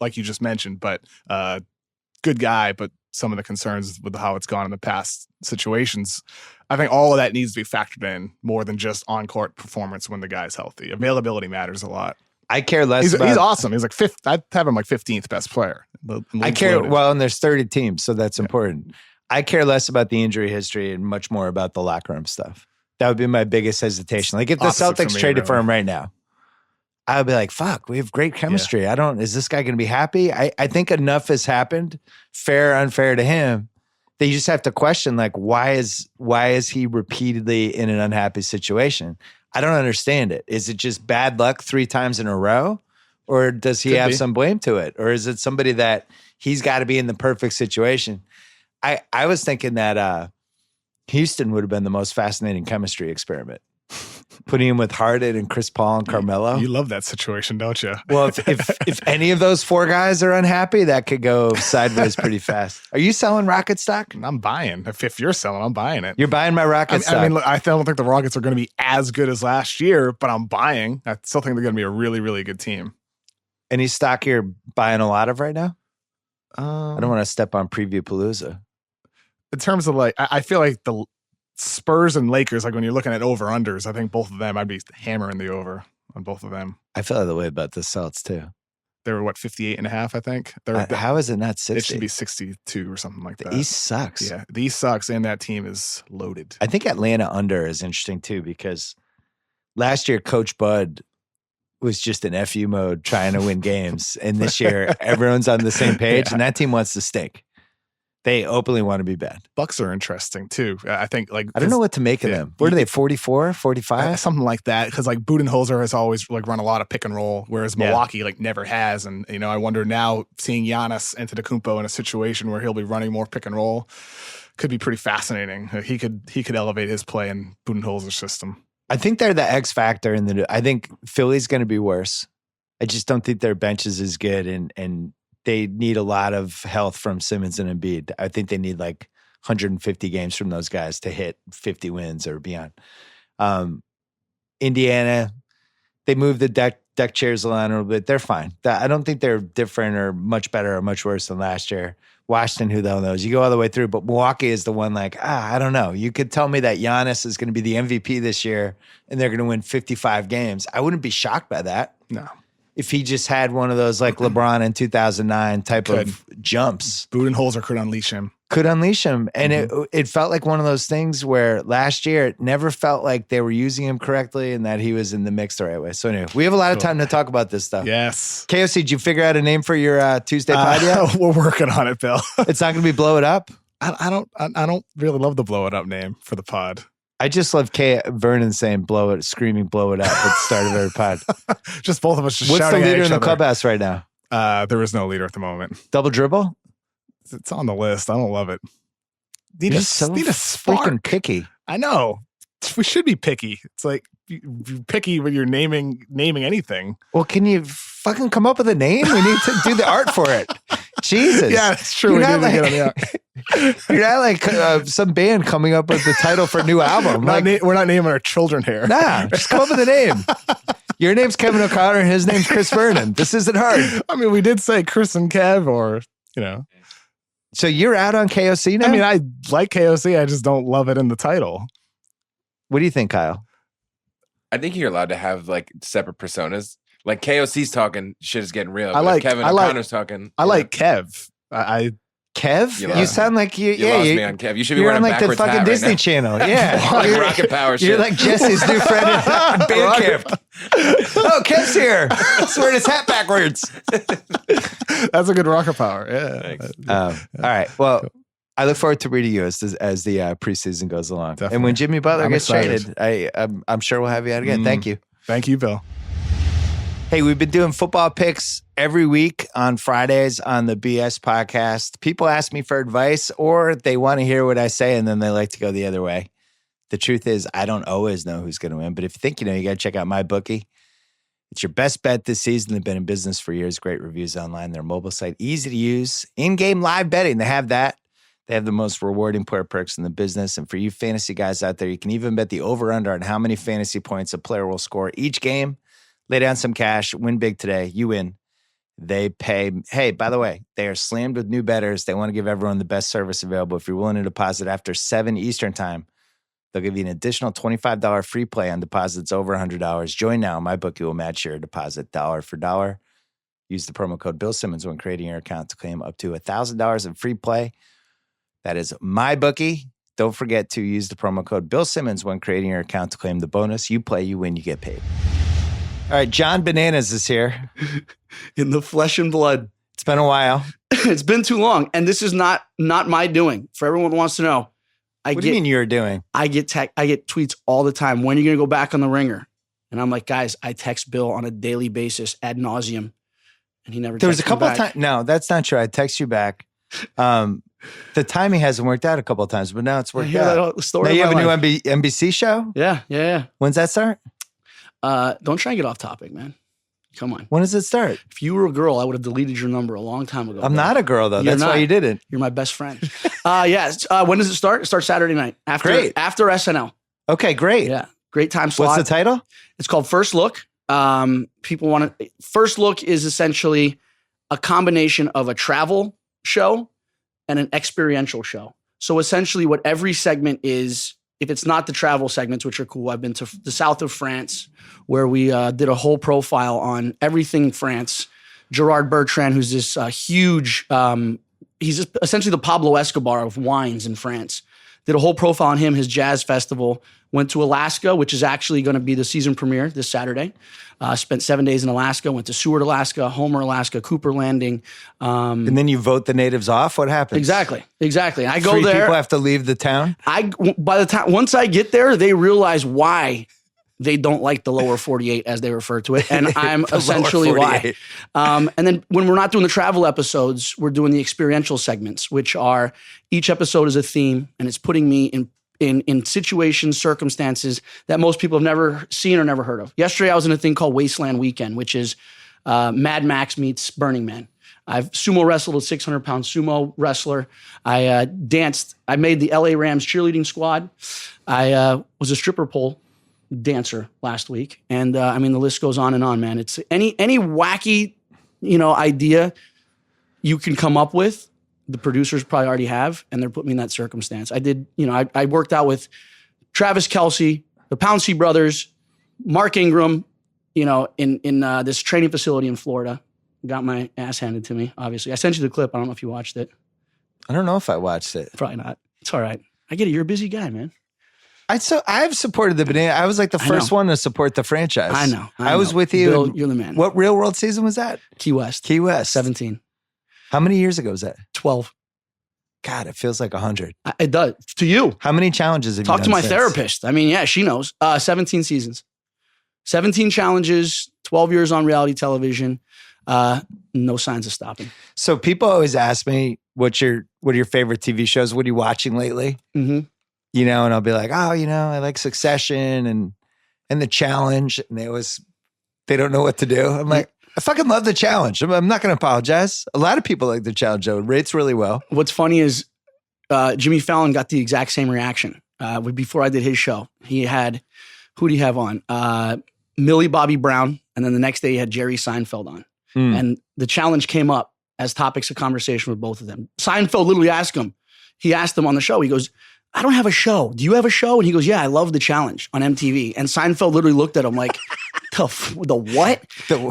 like you just mentioned, but good guy. But some of the concerns with how it's gone in the past situations, I think all of that needs to be factored in more than just on court performance when the guy's healthy. Availability matters a lot. I care less. He's awesome. He's like fifth. I'd have him like 15th best player. I care. Loaded. Well, and there's 30 teams, so that's important. I care less about the injury history and much more about the locker room stuff. That would be my biggest hesitation. Like if the Celtics traded for him right now, I would be like, "Fuck, we have great chemistry." Yeah. Is this guy going to be happy? I think enough has happened, fair or unfair to him. That you just have to question, like, why is he repeatedly in an unhappy situation? I don't understand it. Is it just bad luck 3 times in a row? Or does he Could have be. some blame to it? Or is it somebody that he's got to be in the perfect situation? I was thinking that Houston would have been the most fascinating chemistry experiment. Putting him with Harden and Chris Paul and Carmelo. You love that situation, don't you? Well, if any of those four guys are unhappy, that could go sideways pretty fast. Are you selling Rocket stock? I'm buying. If you're selling, I'm buying it. You're buying my Rocket stock. I mean, look, I don't think the Rockets are going to be as good as last year, but I'm buying. I still think they're going to be a really, really good team. Any stock you're buying a lot of right now? I don't want to step on Preview Palooza. In terms of like, I feel like the Spurs and Lakers, like when you're looking at over-unders, I think both of them, I'd be hammering the over on both of them. I feel the way about the Celts too. They were, 58.5, I think? How is it not 60? It should be 62 or something like that. The East sucks. Yeah, the East sucks, and that team is loaded. I think Atlanta under is interesting too, because last year Coach Bud was just in FU mode trying to win games. And this year everyone's on the same page and that team wants to stink. They openly want to be bad. Bucks are interesting too. I think I don't know what to make of them. What are they, 44, 45? Something like that. Because Budenholzer has always run a lot of pick and roll, whereas Milwaukee never has. And I wonder now, seeing Giannis Antetokounmpo in a situation where he'll be running more pick and roll could be pretty fascinating. He could elevate his play in Budenholzer's system. I think they're the X factor I think Philly's going to be worse. I just don't think their bench is as good, and they need a lot of health from Simmons and Embiid. I think they need 150 games from those guys to hit 50 wins or beyond. Indiana, they moved the deck chairs around a little bit. They're fine. I don't think they're different or much better or much worse than last year. Washington, who the hell knows? You go all the way through, but Milwaukee is the one I don't know. You could tell me that Giannis is going to be the MVP this year and they're going to win 55 games. I wouldn't be shocked by that. No. If he just had one of those LeBron in 2009 type of jumps. Budenholzer could unleash him. And it felt like one of those things where last year it never felt like they were using him correctly and that he was in the mix the right way. So anyway, we have a lot of time to talk about this stuff. Yes. KOC, did you figure out a name for your Tuesday pod yet? We're working on it, Bill. It's not going to be Blow It Up? I don't really love the Blow It Up name for the pod. I just love Vernon saying screaming blow it up at the start of every pod. Just both of us just What's shouting the leader at each in the other. clubhouse right now? There is no leader at the moment. Double dribble? It's on the list. I don't love it. You're so freaking picky. I know. We should be picky. It's like you're picky when you're naming anything. Well, can you fucking come up with a name? We need to do the art for it. Jesus. Yeah, it's true. You're not like some band coming up with the title for a new album. We're not naming our children here. Nah, just come up with a name. Your name's Kevin O'Connor and his name's Chris Vernon. This isn't hard. I mean, we did say Chris and Kev or. So you're out on KOC now? I mean, I like KOC. I just don't love it in the title. What do you think, Kyle? I think you're allowed to have separate personas. Like KOC's talking, shit is getting real. Kevin I O'Connor's talking. I like Kev. Kev? You sound like you. You lost me on Kev. You should be wearing on a the fucking hat Disney right Channel. Yeah, like Rocket Power shit. You're like Jesse's new friend in band camp. Oh, Kev's here. He's wearing his hat backwards. That's a good Rocket Power. Yeah. All right. Well, I look forward to reading you as the preseason goes along. Definitely. And when Jimmy Butler gets excited. traded, I'm sure we'll have you out again. Thank you. Thank you, Bill. Hey, we've been doing football picks every week on Fridays on the BS podcast. People ask me for advice or they want to hear what I say and then they like to go the other way. The truth is I don't always know who's going to win, but if you think you know, you got to check out MyBookie. It's your best bet this season. They've been in business for years. Great reviews online. Their mobile site, easy to use. In-game live betting, they have that. They have the most rewarding player perks in the business. And for you fantasy guys out there, you can even bet the over-under on how many fantasy points a player will score each game. Lay down some cash, win big today. You win. They pay. Hey, by the way, they are slammed with new bettors. They want to give everyone the best service available. If you're willing to deposit after 7 Eastern time, they'll give you an additional $25 free play on deposits over $100. Join now. MyBookie will match your deposit dollar for dollar. Use the promo code Bill Simmons when creating your account to claim up to $1,000 in free play. That is MyBookie. Don't forget to use the promo code Bill Simmons when creating your account to claim the bonus. You play, you win, you get paid. All right, John Bananas is here. In the flesh and blood. It's been a while. It's been too long. And this is not my doing. For everyone who wants to know. What do you mean you're doing? I get tweets all the time. When are you going to go back on the ringer? And I'm like, guys, I text Bill on a daily basis ad nauseum. and he never. There was a couple of times. times. No, that's not true. I text you back. The timing hasn't worked out a couple of times, but now it's worked out. The story now you have a life. new NBC show? Yeah. When's that start? Don't try and get off topic, man. Come on. When does it start? If you were a girl, I would have deleted your number a long time ago. I'm not a girl, though. That's why you didn't. You're my best friend. When does it start? It starts Saturday night after SNL. Okay, great. Yeah, great time slot. What's the title? It's called First Look. First Look is essentially a combination of a travel show and an experiential show. So essentially what every segment is, if it's not the travel segments, which are cool, I've been to the south of France where we did a whole profile on everything France. Gerard Bertrand, who's this huge, he's essentially the Pablo Escobar of wines in France. Did a whole profile on him, his jazz festival. Went to Alaska, which is actually going to be the season premiere this Saturday. Spent 7 days in Alaska. Went to Seward, Alaska, Homer, Alaska, Cooper Landing. And then you vote the natives off? What happens? Exactly. I go Three there. People have to leave the town? Once I get there, they realize why they don't like the lower 48 as they refer to it. And I'm essentially why. And then when we're not doing the travel episodes, we're doing the experiential segments, which are each episode is a theme and it's putting me in situations, circumstances that most people have never seen or never heard of. Yesterday, I was in a thing called Wasteland Weekend, which is Mad Max meets Burning Man. I've sumo wrestled a 600-pound sumo wrestler. I danced. I made the LA Rams cheerleading squad. I was a stripper pole dancer last week. And the list goes on and on, man. It's any wacky, idea you can come up with, the producers probably already have, and they're putting me in that circumstance. I did, I worked out with Travis Kelce, the Pouncey brothers, Mark Ingram, in this training facility in Florida. Got my ass handed to me, obviously. I sent you the clip. I don't know if you watched it. I don't know if I watched it. Probably not. It's all right. I get it. You're a busy guy, man. I've supported the Banana. I was like the first one to support the franchise. I know. I was with you. Bill, you're the man. What Real World season was that? Key West. 17. How many years ago was that? 12. God, it feels like 100. It does. To you. How many challenges have you done? Talk to my therapist. She knows. 17 seasons. 17 challenges, 12 years on reality television. No signs of stopping. So people always ask me, what are your favorite TV shows? What are you watching lately? Mm-hmm. And I'll be like, I like Succession and The Challenge. And they don't know what to do. I'm like, I fucking love The Challenge. I'm not going to apologize. A lot of people like The Challenge, though. It rates really well. What's funny is Jimmy Fallon got the exact same reaction before I did his show. He had, who did he have on? Millie Bobby Brown. And then the next day he had Jerry Seinfeld on. And The Challenge came up as topics of conversation with both of them. Seinfeld literally asked him. He asked him on the show. He goes, I don't have a show. Do you have a show? And he goes, yeah, I love The Challenge on MTV. And Seinfeld literally looked at him like, the what?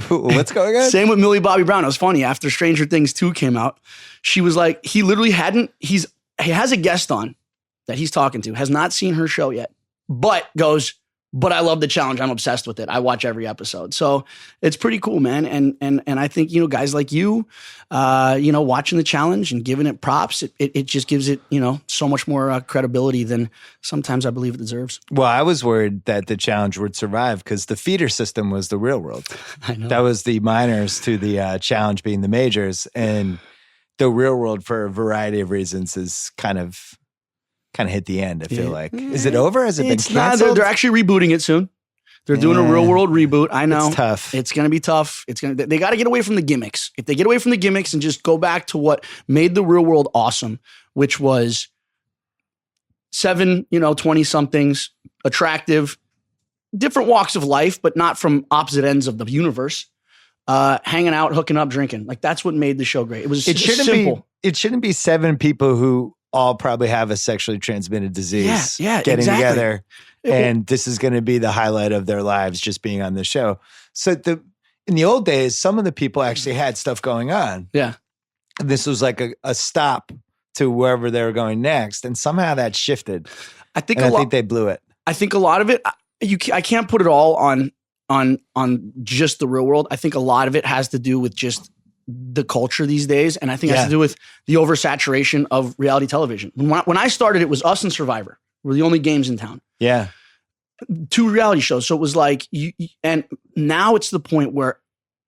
What's going on? Same with Millie Bobby Brown. It was funny. After Stranger Things 2 came out, she was like, he literally he has a guest on that he's talking to, has not seen her show yet, but goes, but I love The Challenge. I'm obsessed with it. I watch every episode. So it's pretty cool, man. And I think, guys like you, watching The Challenge and giving it props, it just gives it, so much more credibility than sometimes I believe it deserves. Well, I was worried that The Challenge would survive because the feeder system was the Real World. I know. That was the minors to the Challenge being the majors. And the Real World, for a variety of reasons, is kind of hit the end, I feel like. Is it over? Has it been canceled? They're actually rebooting it soon. They're doing a Real World reboot. I know. It's tough. It's going to be tough. They got to get away from the gimmicks. If they get away from the gimmicks and just go back to what made the Real World awesome, which was 7, 20-somethings, attractive, different walks of life, but not from opposite ends of the universe, hanging out, hooking up, drinking. Like, that's what made the show great. It shouldn't It shouldn't be 7 people who all probably have a sexually transmitted disease getting together. And this is going to be the highlight of their lives, just being on the show. So in the old days, some of the people actually had stuff going on. Yeah. And this was like a stop to wherever they were going next. And somehow that shifted. I think they blew it. I think a lot of it, I can't put it all on just the Real World. I think a lot of it has to do with just the culture these days. And I think it has to do with the oversaturation of reality television. When I started, it was us and Survivor. We're the only games in town. Yeah. 2 reality shows. So it was like, and now it's the point where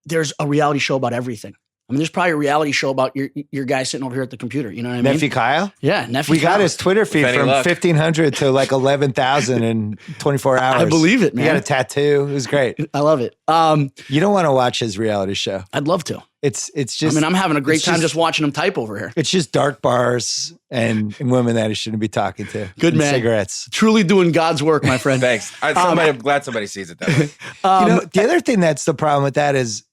there's a reality show about everything. I mean, there's probably a reality show about your guy sitting over here at the computer. You know what I mean? Nephew Kyle? Yeah, Nephew We Kyle. got his Twitter feed from 1,500 to like 11,000 in 24 hours. I believe it, man. He got a tattoo. It was great. I love it. You don't want to watch his reality show. I'd love to. It's just. I mean, I'm having a great time just watching him type over here. It's just dark bars and women that he shouldn't be talking to. Good man. Cigarettes. Truly doing God's work, my friend. Thanks. I'm glad somebody sees it that way. The other thing that's the problem with that is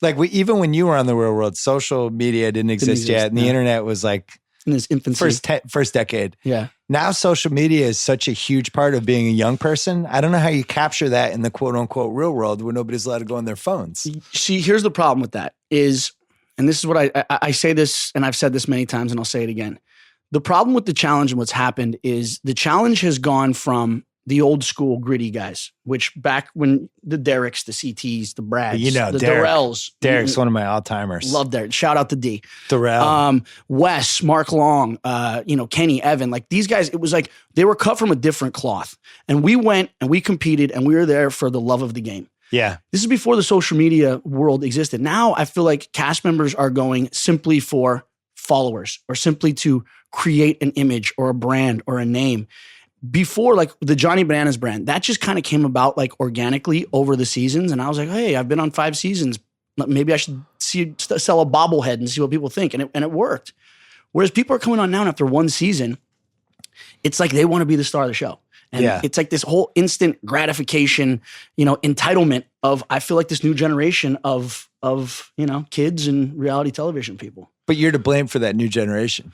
like even when you were on the real world, social media didn't exist yet, and the internet was like in its infancy, first decade. Yeah. Now social media is such a huge part of being a young person. I don't know how you capture that in the quote unquote real world where nobody's allowed to go on their phones. See, here's the problem with that is, and this is what I say this, and I've said this many times, and I'll say it again. The problem with the challenge and what's happened is the challenge has gone from the old school gritty guys, which back when the Derricks, the CTs, the Brads, the Darrells. Derek's one of my all-timers. Love Derek. Shout out to D. Darrell. Wes, Mark Long, Kenny, Evan. Like these guys, it was like they were cut from a different cloth. And we went and we competed and we were there for the love of the game. Yeah. This is before the social media world existed. Now I feel like cast members are going simply for followers or simply to create an image or a brand or a name. Before, like the Johnny Bananas brand, that just kind of came about like organically over the seasons. And I was like, hey, I've been on 5 seasons. Maybe I should sell a bobblehead and see what people think. And it worked. Whereas people are coming on now and after 1 season, it's like they want to be the star of the show. And it's like this whole instant gratification, entitlement of, I feel like this new generation of kids and reality television people. But you're to blame for that new generation.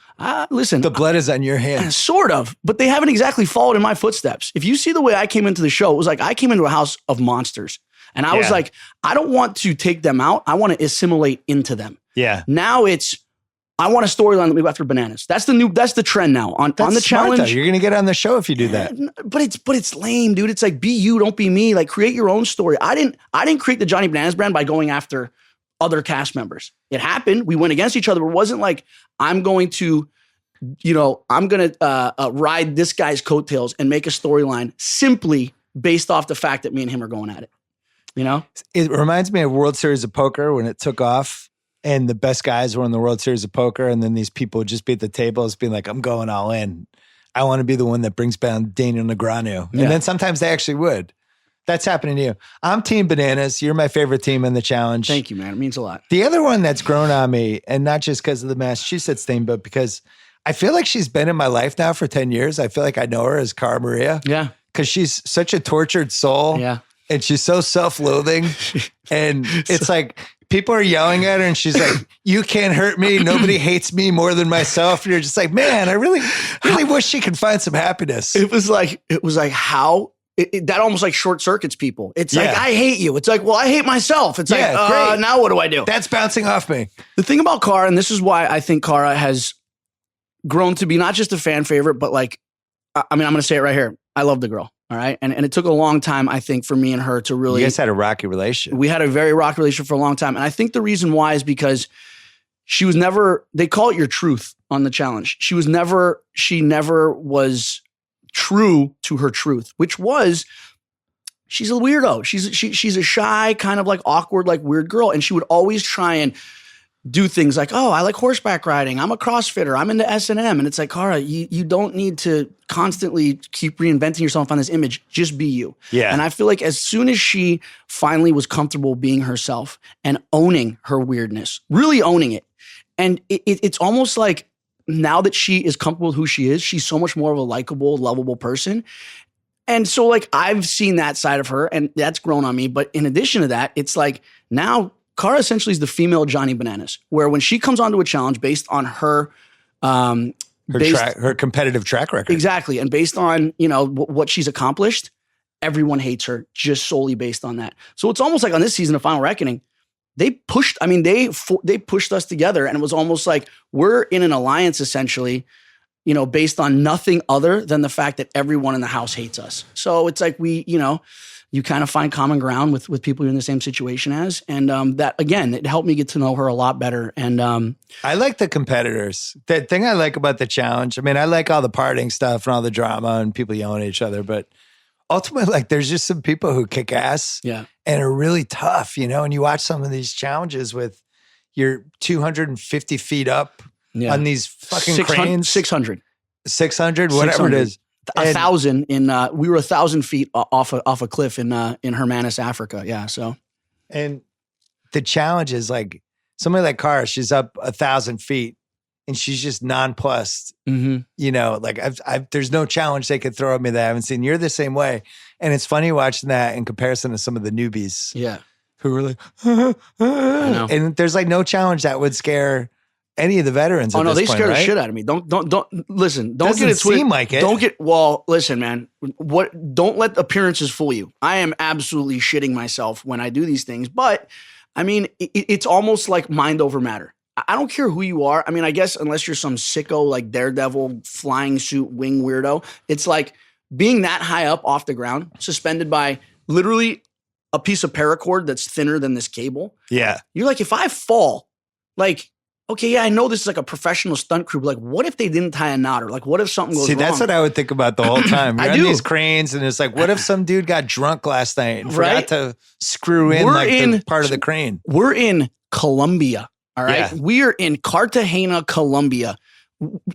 Listen. The blood is on your hands. Sort of, but they haven't exactly followed in my footsteps. If you see the way I came into the show, it was like I came into a house of monsters. And I was like, I don't want to take them out. I want to assimilate into them. Yeah. Now I want a storyline that we go after bananas. That's the trend now on the challenge. Though. You're going to get on the show if you do that. But it's lame, dude. It's like, be you, don't be me. Like create your own story. I didn't create the Johnny Bananas brand by going after other cast members. It happened. We went against each other, but it wasn't like I'm going to ride this guy's coattails and make a storyline simply based off the fact that me and him are going at it. It reminds me of World Series of Poker when it took off and the best guys were in the World Series of Poker. And then these people would just be at the tables being like, I'm going all in. I want to be the one that brings down Daniel Negreanu. And then sometimes they actually would. That's happening to you. I'm Team Bananas. You're my favorite team in the challenge. Thank you, man. It means a lot. The other one that's grown on me, and not just because of the Massachusetts thing, but because I feel like she's been in my life now for 10 years. I feel like I know her as Cara Maria. Yeah. Because she's such a tortured soul. Yeah. And she's so self-loathing. And it's like people are yelling at her and she's like, you can't hurt me. Nobody hates me more than myself. And you're just like, man, I really wish she could find some happiness. It was like how that almost like short circuits people. It's like, I hate you. It's like, well, I hate myself. It's like, great. Now what do I do? That's bouncing off me. The thing about Cara, and this is why I think Cara has grown to be not just a fan favorite, but like, I'm going to say it right here. I love the girl. All right. And it took a long time, I think, for me and her to really. You guys had a rocky relationship. We had a very rocky relationship for a long time. And I think the reason why is because she was never, they call it your truth on the challenge. She never was true to her truth, which was she's a weirdo. She's a shy, kind of like awkward, like weird girl. And she would always try and do things like, oh, I like horseback riding. I'm a CrossFitter. I'm into S&M. And it's like, Cara, you don't need to constantly keep reinventing yourself on this image. Just be you. Yeah. And I feel like as soon as she finally was comfortable being herself and owning her weirdness, really owning it, and it's almost like now that she is comfortable with who she is, she's so much more of a likable, lovable person. And so like I've seen that side of her and that's grown on me. But in addition to that, it's like now Cara essentially is the female Johnny Bananas, where when she comes onto a challenge based on her competitive track record. Exactly. And based on, what she's accomplished, everyone hates her just solely based on that. So it's almost like on this season of Final Reckoning, they pushed us together and it was almost like we're in an alliance essentially, based on nothing other than the fact that everyone in the house hates us. So it's like you kind of find common ground with people you're in the same situation as. And that, again, it helped me get to know her a lot better. And I like the competitors. The thing I like about the challenge, I mean, I like all the partying stuff and all the drama and people yelling at each other, but ultimately, like, there's just some people who kick ass and are really tough, and you watch some of these challenges with, you're 250 feet up on these fucking cranes. 600, whatever it is. 1,000 we were 1,000 feet off a cliff in Hermanus, Africa. Yeah. So, and the challenge is like somebody like Cara, she's up 1,000 feet and she's just nonplussed. Mm-hmm. You know, like there's no challenge they could throw at me that I haven't seen. You're the same way. And it's funny watching that in comparison to some of the newbies. Yeah. Who were like, I know. And there's like no challenge that would scare any of the veterans. Oh no, they scare the shit out of me. Don't listen. Don't Doesn't get it twisted. Seem like it. Listen, man. Don't let appearances fool you. I am absolutely shitting myself when I do these things, but I mean, it's almost like mind over matter. I don't care who you are. I mean, I guess unless you're some sicko like Daredevil, flying suit, wing weirdo, it's like being that high up off the ground, suspended by literally a piece of paracord that's thinner than this cable. Yeah. You're like, if I fall, like, okay, yeah, I know this is like a professional stunt crew, but like, what if they didn't tie a knot? Or like, what if something goes wrong? See, that's what I would think about the whole time. You're on these cranes, and it's like, what if some dude got drunk last night and forgot to screw in the part of the crane? We're in Colombia, all right? Yeah. We are in Cartagena, Colombia.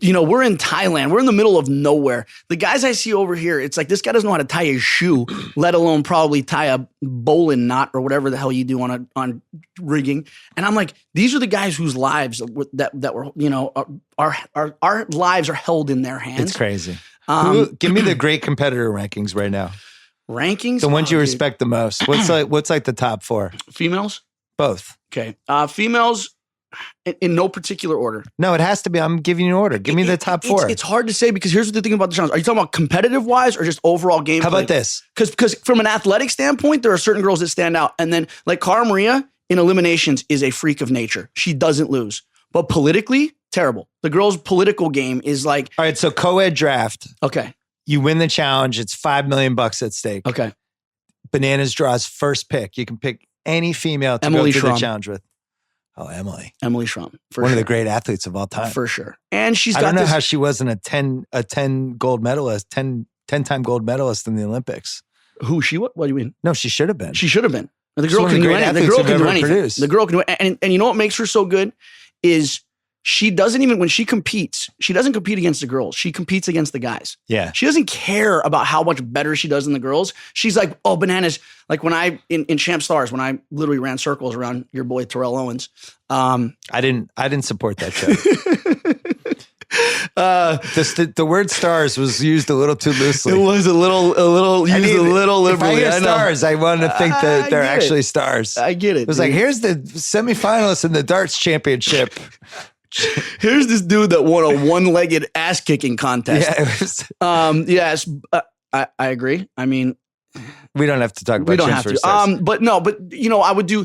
You know, we're in Thailand. We're in the middle of nowhere. The guys I see over here, it's like this guy doesn't know how to tie his shoe, let alone probably tie a bowline knot or whatever the hell you do on rigging. And I'm like, these are the guys whose lives that were, you know, our lives are held in their hands. It's crazy. Give me the great competitor rankings right now. Rankings? The ones you respect the most. What's like the top 4? Females? Both. Okay. Females. In no particular order. No, it has to be. I'm giving you an order. Give me the top 4. It's hard to say because here's the thing about the challenge. Are you talking about competitive wise or just overall gameplay? How about this? Because from an athletic standpoint, there are certain girls that stand out. And then like Cara Maria in eliminations is a freak of nature. She doesn't lose. But politically, terrible. The girl's political game is like. All right, so co-ed draft. Okay. You win the challenge. It's $5 million at stake. Okay. Bananas draws first pick. You can pick any female to go through the challenge with. Oh, Emily Schrum. One of the great athletes of all time. For sure. And she's got I don't know how she wasn't a 10 gold medalist, 10-time gold medalist in the Olympics. Who she? What do you mean? No, she should have been. She should have been. The girl can do anything. The girl can do anything. The girl can do it. And you know what makes her so good is she doesn't even, when she competes, she doesn't compete against the girls. She competes against the guys. Yeah. She doesn't care about how much better she does than the girls. She's like, oh, bananas. Like when in Champ Stars, when I literally ran circles around your boy Terrell Owens. I didn't support that show. The word stars was used a little too loosely. It was a little used a little liberally. If I hear stars, I want to think that they're actually stars. I get it. It was like, here's the semifinalists in the darts championship. Here's this dude that won a one-legged ass-kicking contest. Yeah, yes, I agree. I mean, we don't have to talk about. We don't have to. But you know, I would do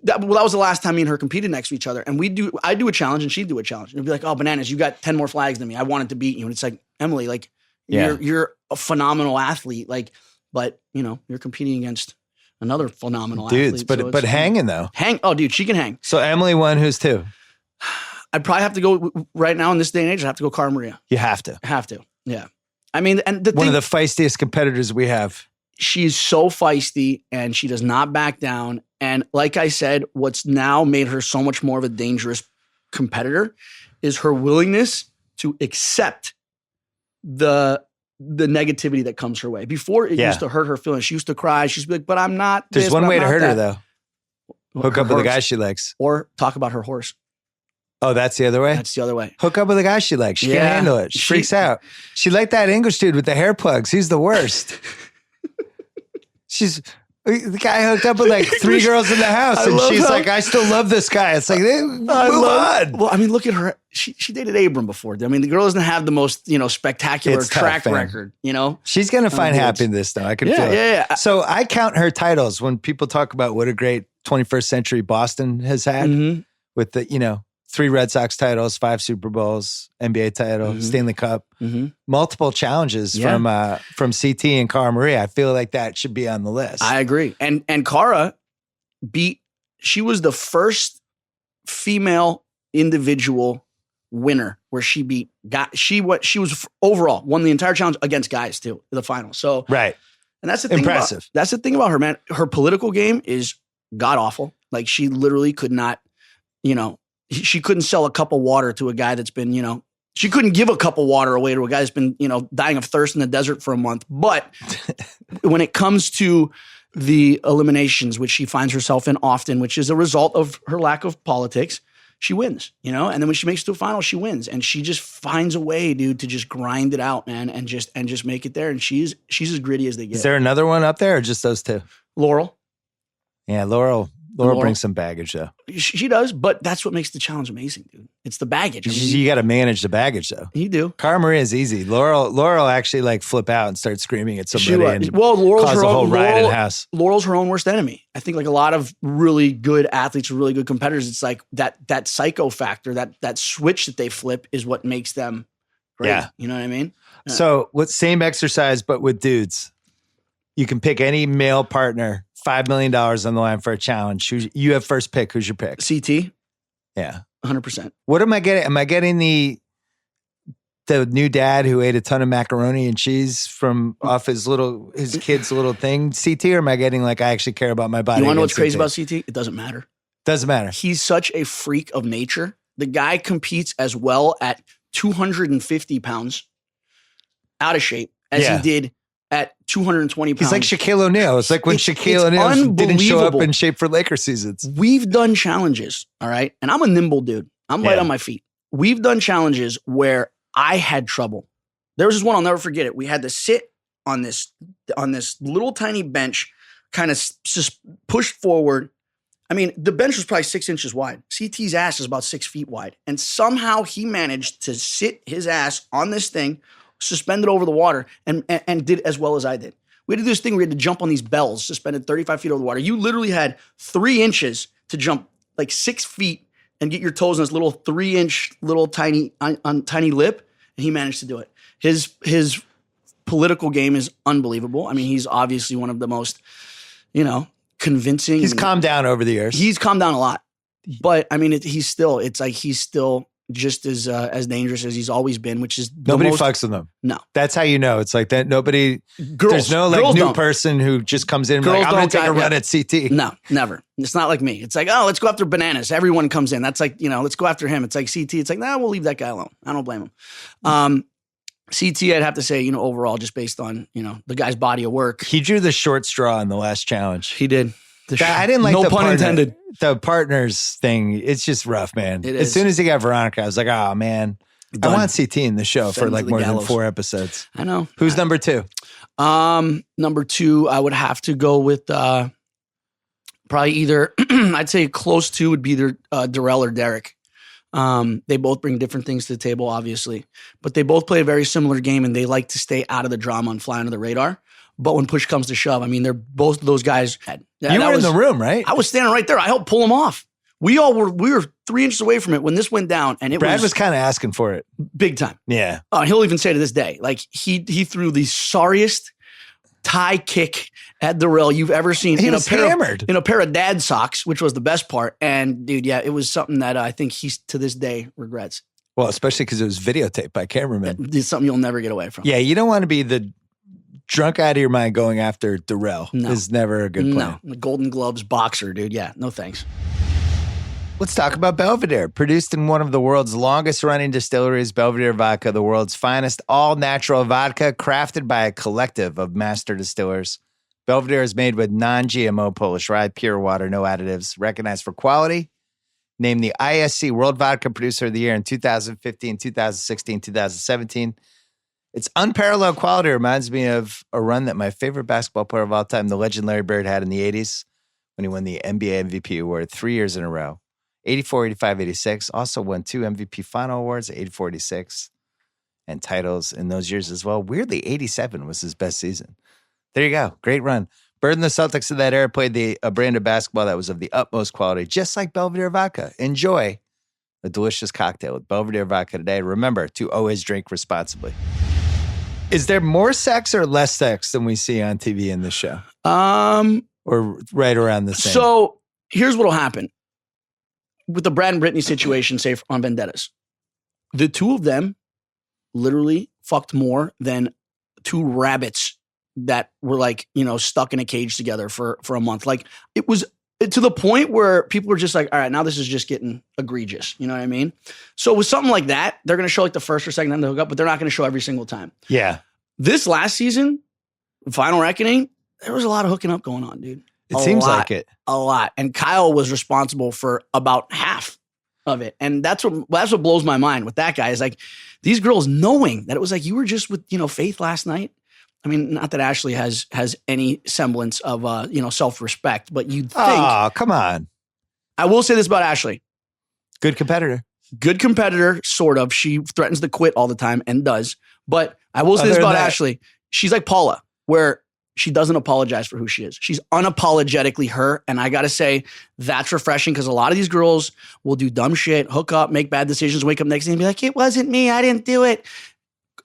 that. Well, that was the last time me and her competed next to each other, and I do a challenge and she'd do a challenge, and it'd be like, oh, bananas, you got 10 more flags than me. I wanted to beat you, and it's like, Emily, like, you're a phenomenal athlete, like, but you know, you're competing against another phenomenal athlete. Dudes, but hanging though. Oh, dude, she can hang. So Emily won. Who's 2? I'd probably have to go right now in this day and age. I have to go Cara Maria. You have to. Yeah. I mean, and one of the feistiest competitors we have. She's so feisty and she does not back down. And like I said, what's now made her so much more of a dangerous competitor is her willingness to accept the negativity that comes her way. Before it used to hurt her feelings. She used to cry. She's like, but I'm not. There's one way to hurt her though. Hook up with a guy she likes. Or talk about her horse. Oh, that's the other way? That's the other way. Hook up with a guy she likes. She can't handle it. She freaks out. She liked that English dude with the hair plugs. He's the worst. The guy hooked up with like 3 girls in the house, and she's like, I still love this guy. It's like, move on. Well, I mean, look at her. She dated Abram before. I mean, the girl doesn't have the most, spectacular track record, She's going to find happiness, though. I can feel it. Yeah. So I count her titles when people talk about what a great 21st century Boston has had with the, 3 Red Sox titles, 5 Super Bowls, NBA title, Stanley Cup, multiple challenges from CT and Cara Maria. I feel like that should be on the list. I agree. And Cara she was the first female individual winner where she was overall won the entire challenge against guys too, in the final. So, right. And that's the thing. Impressive. That's the thing about her, man. Her political game is god awful. Like she literally could not, she couldn't sell a cup of water to a guy that's been, she couldn't give a cup of water away to a guy that's been, dying of thirst in the desert for a month. But when it comes to the eliminations, which she finds herself in often, which is a result of her lack of politics, she wins, and then when she makes it to a final, she wins. And she just finds a way, dude, to just grind it out, man, and just make it there. And she's as gritty as they get. Is there another one up there or just those two? Laurel. Yeah, Laurel brings some baggage, though. She does, but that's what makes the challenge amazing, dude. It's the baggage. You got to manage the baggage, though. You do. Cara Maria is easy. Laurel actually flip out and start screaming at somebody. Laurel's cause her a whole own riot in the house. Laurel's her own worst enemy. I think a lot of really good athletes or really good competitors, it's like that psycho factor, that switch that they flip is what makes them great. Yeah. You know what I mean? Yeah. So same exercise, but with dudes. You can pick any male partner, $5 million on the line for a challenge. You have first pick. Who's your pick? CT. Yeah. 100%. What am I getting? Am I getting the new dad who ate a ton of macaroni and cheese from off his kid's little thing, CT, or am I getting I actually care about my body? You want to know what's crazy about CT? It doesn't matter. Doesn't matter. He's such a freak of nature. The guy competes as well at 250 pounds out of shape as he did at 220 pounds. He's like Shaquille O'Neal. It's like when Shaquille O'Neal didn't show up in shape for Laker seasons. We've done challenges, all right? And I'm a nimble dude. I'm light on my feet. We've done challenges where I had trouble. There was this one, I'll never forget it. We had to sit on this little tiny bench, kind of just pushed forward. I mean, the bench was probably 6 inches wide. CT's ass is about 6 feet wide. And somehow he managed to sit his ass on this thing, suspended over the water, and did as well as I did. We had to do this thing where we had to jump on these bells, suspended 35 feet over the water. You literally had 3 inches to jump 6 feet and get your toes on this little 3-inch little tiny lip, and he managed to do it. His political game is unbelievable. I mean, he's obviously one of the most, convincing. He's calmed down over the years. He's calmed down a lot, but I mean, he's still just as dangerous as he's always been, which is nobody fucks with him. No, that's how you know. It's like that. Nobody. There's no new person who just comes in and I'm going to take a run at CT. No, never. It's not like me. It's like, oh, let's go after Bananas. Everyone comes in. That's like, let's go after him. It's like CT. It's like, nah, we'll leave that guy alone. I don't blame him. CT, I'd have to say, overall, just based on, the guy's body of work. He drew the short straw in the last challenge. He did. I didn't like no pun intended. The partners thing. It's just rough, man. As soon as he got Veronica, I was like, oh, man. I want CT in the show for more than 4 episodes. I know. Who's number 2? Number 2, I would have to go with probably either, I'd say close to would be either Darrell or Derek. They both bring different things to the table, obviously, but they both play a very similar game and they like to stay out of the drama and fly under the radar. But when push comes to shove, I mean, they're both of those guys. You were in the room, right? I was standing right there. I helped pull them off. We were 3 inches away from it when this went down, and Brad was kind of asking for it big time. Yeah. He'll even say to this day, he threw the sorriest tie kick at Darrell you've ever seen. He was hammered in a pair of dad socks, which was the best part. And dude, yeah, it was something that I think he to this day regrets. Well, especially because it was videotaped by cameramen. It's something you'll never get away from. Yeah, you don't want to be the drunk out of your mind going after Darrell. No. Is never a good plan. No, the Golden Gloves boxer, dude. Yeah, no thanks. Let's talk about Belvedere. Produced in one of the world's longest running distilleries, Belvedere Vodka, the world's finest all-natural vodka, crafted by a collective of master distillers. Belvedere is made with non-GMO Polish rye, pure water, no additives, recognized for quality. Named the ISC World Vodka Producer of the Year in 2015, 2016, 2017. Its unparalleled quality reminds me of a run that my favorite basketball player of all time, the legend Larry Bird, had in the 80s when he won the NBA MVP award 3 years in a row. 84, 85, 86. Also won 2 MVP final awards, 84, 86, and titles in those years as well. Weirdly, 87 was his best season. There you go. Great run. Bird and the Celtics of that era played a brand of basketball that was of the utmost quality, just like Belvedere Vodka. Enjoy a delicious cocktail with Belvedere Vodka today. Remember to always drink responsibly. Is there more sex or less sex than we see on TV in this show? Or right around the same? So here's what'll happen. With the Brad and Brittany situation, say on Vendettas, the two of them literally fucked more than 2 rabbits that were stuck in a cage together for a month. Like it was to the point where people were just like, all right, now this is just getting egregious. You know what I mean? So with something like that, they're going to show like the first or second time they hook up, but they're not going to show every single time. Yeah. This last season, Final Reckoning, there was a lot of hooking up going on, dude. It seems like it. A lot. And Kyle was responsible for about half of it. And that's what blows my mind with that guy is like these girls knowing that it was like you were just with, Faith last night. I mean, not that Ashley has any semblance of, self-respect, but you'd think. Oh, come on. I will say this about Ashley. Good competitor. Good competitor, sort of. She threatens to quit all the time and does. But I will say this about Ashley. She's like Paula, where she doesn't apologize for who she is. She's unapologetically her. And I got to say, that's refreshing because a lot of these girls will do dumb shit, hook up, make bad decisions, wake up next day and be like, it wasn't me. I didn't do it.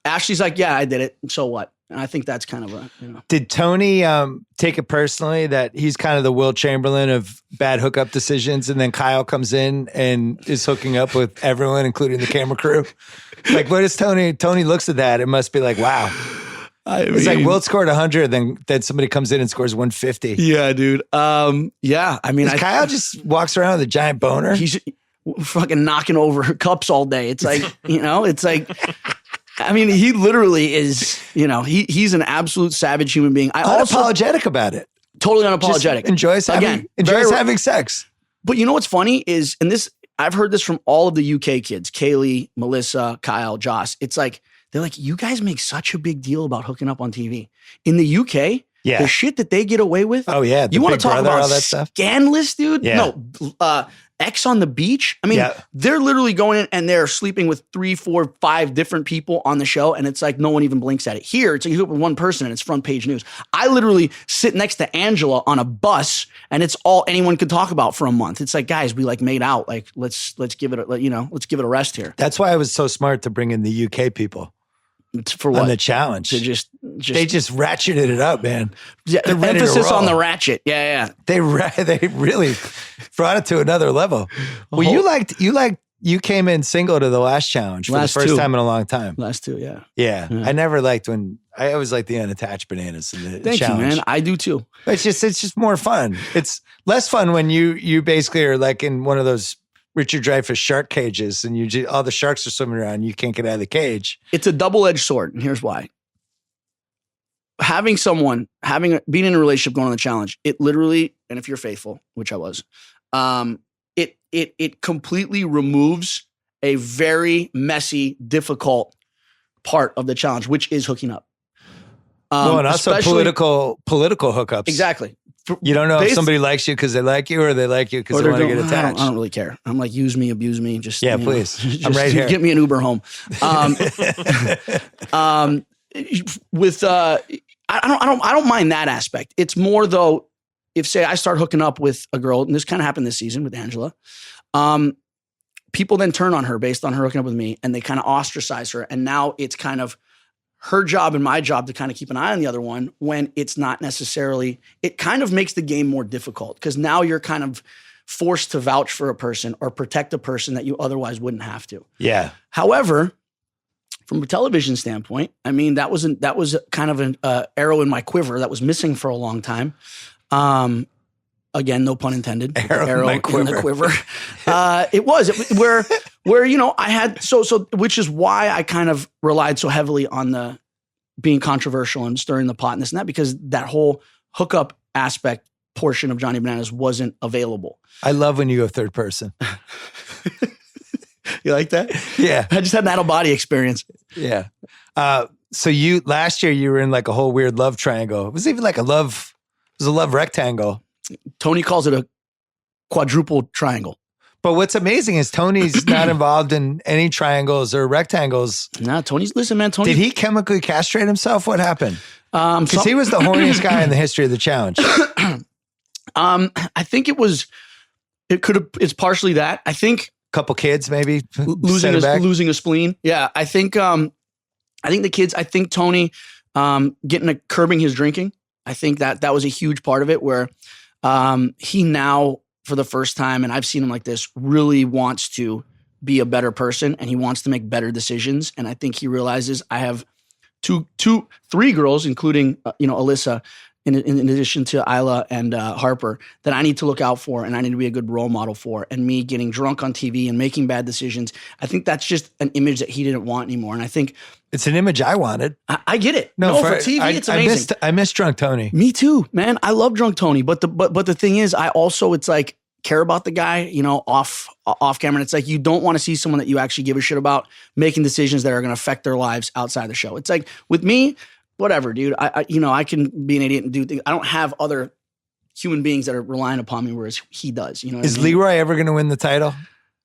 Ashley's like, yeah, I did it. So what? And I think that's kind of a, Did Tony take it personally that he's kind of the Will Chamberlain of bad hookup decisions, and then Kyle comes in and is hooking up with everyone, including the camera crew? Like, what is Tony? Tony looks at that. It must be like, wow. It's like Will scored 100, then somebody comes in and scores 150. Yeah, dude. Yeah. I mean, Kyle just walks around with a giant boner. He's fucking knocking over cups all day. It's like, it's like. I mean, he literally is, he's an absolute savage human being. Unapologetic about it. Totally unapologetic. Just enjoys having sex. But you know what's funny is, and this, I've heard this from all of the UK kids, Kaylee, Melissa, Kyle, Joss. It's like, they're like, you guys make such a big deal about hooking up on TV. In the UK, the shit that they get away with. Oh, yeah. You want to talk about all that stuff? Scandalous, dude? Yeah. No, X on the beach. I mean, they're literally going in and they're sleeping with 3, 4, 5 different people on the show. And it's like, no one even blinks at it. Here, it's like you hook up with one person and it's front page news. I literally sit next to Angela on a bus and it's all anyone could talk about for a month. It's like, guys, we like made out. Like, let's give it a rest here. That's why I was so smart to bring in the UK people. For what? On the challenge. To just they just ratcheted it up, man. Yeah, the emphasis on the ratchet. Yeah. They really brought it to another level. Well, you came in single to the last challenge for the first time in a long time. Last 2, yeah. Yeah. I never liked I always liked the unattached bananas in the Thank challenge. you, man. I do too. It's just more fun. It's less fun when you basically are like in one of those Richard Dreyfuss shark cages and all the sharks are swimming around. You can't get out of the cage. It's a double-edged sword. And here's why. Being in a relationship going on the challenge, it literally, and if you're faithful, which I was, it completely removes a very messy, difficult part of the challenge, which is hooking up. And also political hookups. Exactly. You don't know if somebody likes you because they like you or they like you because they want to get attached. I don't really care. I'm like, use me, abuse me. Just please. I'm right here. Get me an Uber home. I don't mind that aspect. It's more though, if say I start hooking up with a girl, and this kind of happened this season with Angela, people then turn on her based on her hooking up with me, and they kind of ostracize her, and now it's kind of her job and my job to kind of keep an eye on the other one when it's not necessarily, it kind of makes the game more difficult because now you're kind of forced to vouch for a person or protect a person that you otherwise wouldn't have to. Yeah. However, from a television standpoint, I mean, that was kind of an arrow in my quiver that was missing for a long time. Again, no pun intended. Arrow in the quiver. It was where I had so which is why I kind of relied so heavily on the being controversial and stirring the pot and this and that, because that whole hookup aspect portion of Johnny Bananas wasn't available. I love when you go third person. You like that? Yeah. I just had an out-of-body experience. Yeah. So last year you were in like a whole weird love triangle. It was even like a love rectangle. Tony calls it a quadruple triangle. But what's amazing is Tony's not involved in any triangles or rectangles. Nah, Listen, man, Tony. Did he chemically castrate himself? What happened? Because he was the horniest guy in the history of the challenge. I think it's partially that. I think couple kids maybe losing a spleen. Yeah, I think the kids. I think Tony curbing his drinking. I think that was a huge part of it. Where he now, for the first time, and I've seen him like this, really wants to be a better person and he wants to make better decisions. And I think he realizes I have 3 girls, including Alyssa, in addition to Isla and Harper, that I need to look out for and I need to be a good role model for. And me getting drunk on TV and making bad decisions, I think that's just an image that he didn't want anymore. And I think it's an image I wanted. I get it. No, for TV, it's amazing. I miss Drunk Tony. Me too, man. I love Drunk Tony. But the thing is, I also, it's like, care about the guy, you know, off camera. And it's like, you don't want to see someone that you actually give a shit about making decisions that are going to affect their lives outside the show. It's like, with me, whatever, dude. I can be an idiot and do things. I don't have other human beings that are relying upon me, whereas he does. You know, is Leroy ever going to win the title?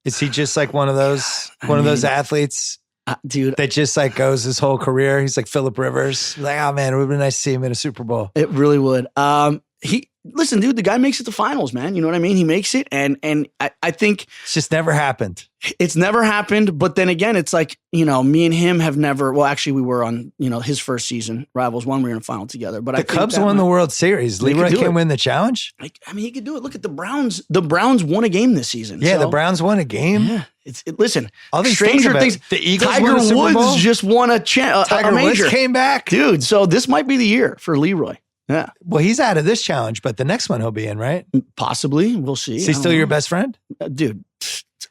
Is he just like one of those those athletes, dude, that just like goes his whole career? He's like Phillip Rivers. Like, oh man, it would be nice to see him in a Super Bowl. It really would. Listen, dude, the guy makes it to finals, man. You know what I mean? He makes it, and I think it's just never happened. It's never happened. But then again, it's like, you know, me and him have never. Well, actually, we were on, you know, his first season, Rivals 1. We were in a final together. But the Cubs won the World Series. Leroy can't win the challenge. I mean, he could do it. Look at the Browns. The Browns won a game this season. Yeah, the Browns won a game. Yeah, listen. All these stranger things. The Eagles Tiger won a Super Bowl? Woods just won a Tiger major. Woods came back, dude. So this might be the year for Leroy. Yeah. Well, he's out of this challenge, but the next one he'll be in, right? Possibly. We'll see. Is he still your best friend? Dude,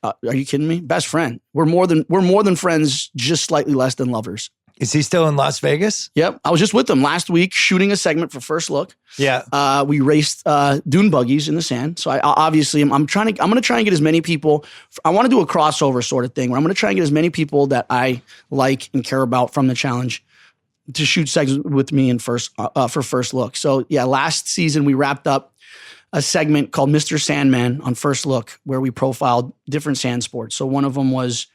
are you kidding me? Best friend. We're more than friends, just slightly less than lovers. Is he still in Las Vegas? Yep. I was just with him last week shooting a segment for First Look. Yeah. We raced dune buggies in the sand. So I obviously I'm going to try and get as many people. I want to do a crossover sort of thing where I'm going to try and get as many people that I like and care about from the challenge to shoot segments with me in for First Look. So yeah, last season we wrapped up a segment called Mr. Sandman on First Look, where we profiled different sand sports. So one of them was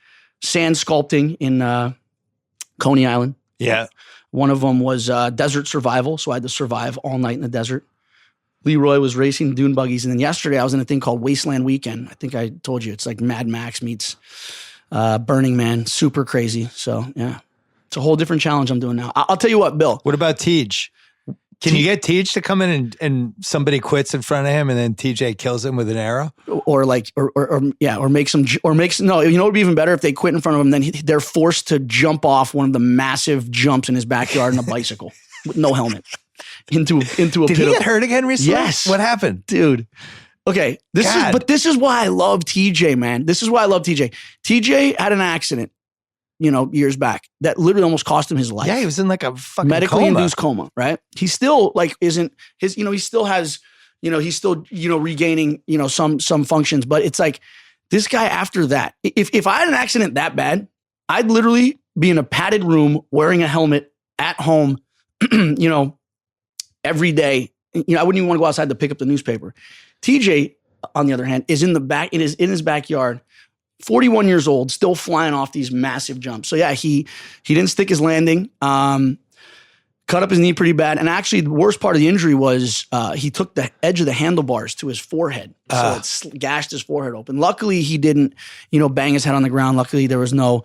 sand sculpting in Coney Island. Yeah. One of them was desert survival. So I had to survive all night in the desert. Leroy was racing dune buggies. And then yesterday I was in a thing called Wasteland Weekend. I think I told you, it's like Mad Max meets Burning Man. Super crazy. So yeah. It's a whole different challenge I'm doing now. I'll tell you what, Bill. What about Tej? Can you get Tej to come in and somebody quits in front of him and then TJ kills him with an arrow? Or makes them, no, you know, it would be even better if they quit in front of him. Then they're forced to jump off one of the massive jumps in his backyard on a bicycle with no helmet into a pit. Did he get hurt again recently? Yes. What happened? Dude. Okay. This is why I love TJ, man. This is why I love TJ. TJ had an accident, you know, years back that literally almost cost him his life. Yeah, he was in like a fucking medically coma. Induced coma, right? He still like isn't his, you know, he still has, you know, he's still, you know, regaining, you know, some functions, but it's like this guy after that, if I had an accident that bad, I'd literally be in a padded room wearing a helmet at home, you know, every day. You know, I wouldn't even want to go outside to pick up the newspaper. TJ, on the other hand, is in his backyard, 41 years old, still flying off these massive jumps. So yeah, he didn't stick his landing, cut up his knee pretty bad. And actually the worst part of the injury was he took the edge of the handlebars to his forehead. So it gashed his forehead open. Luckily he didn't, you know, bang his head on the ground. Luckily there was no,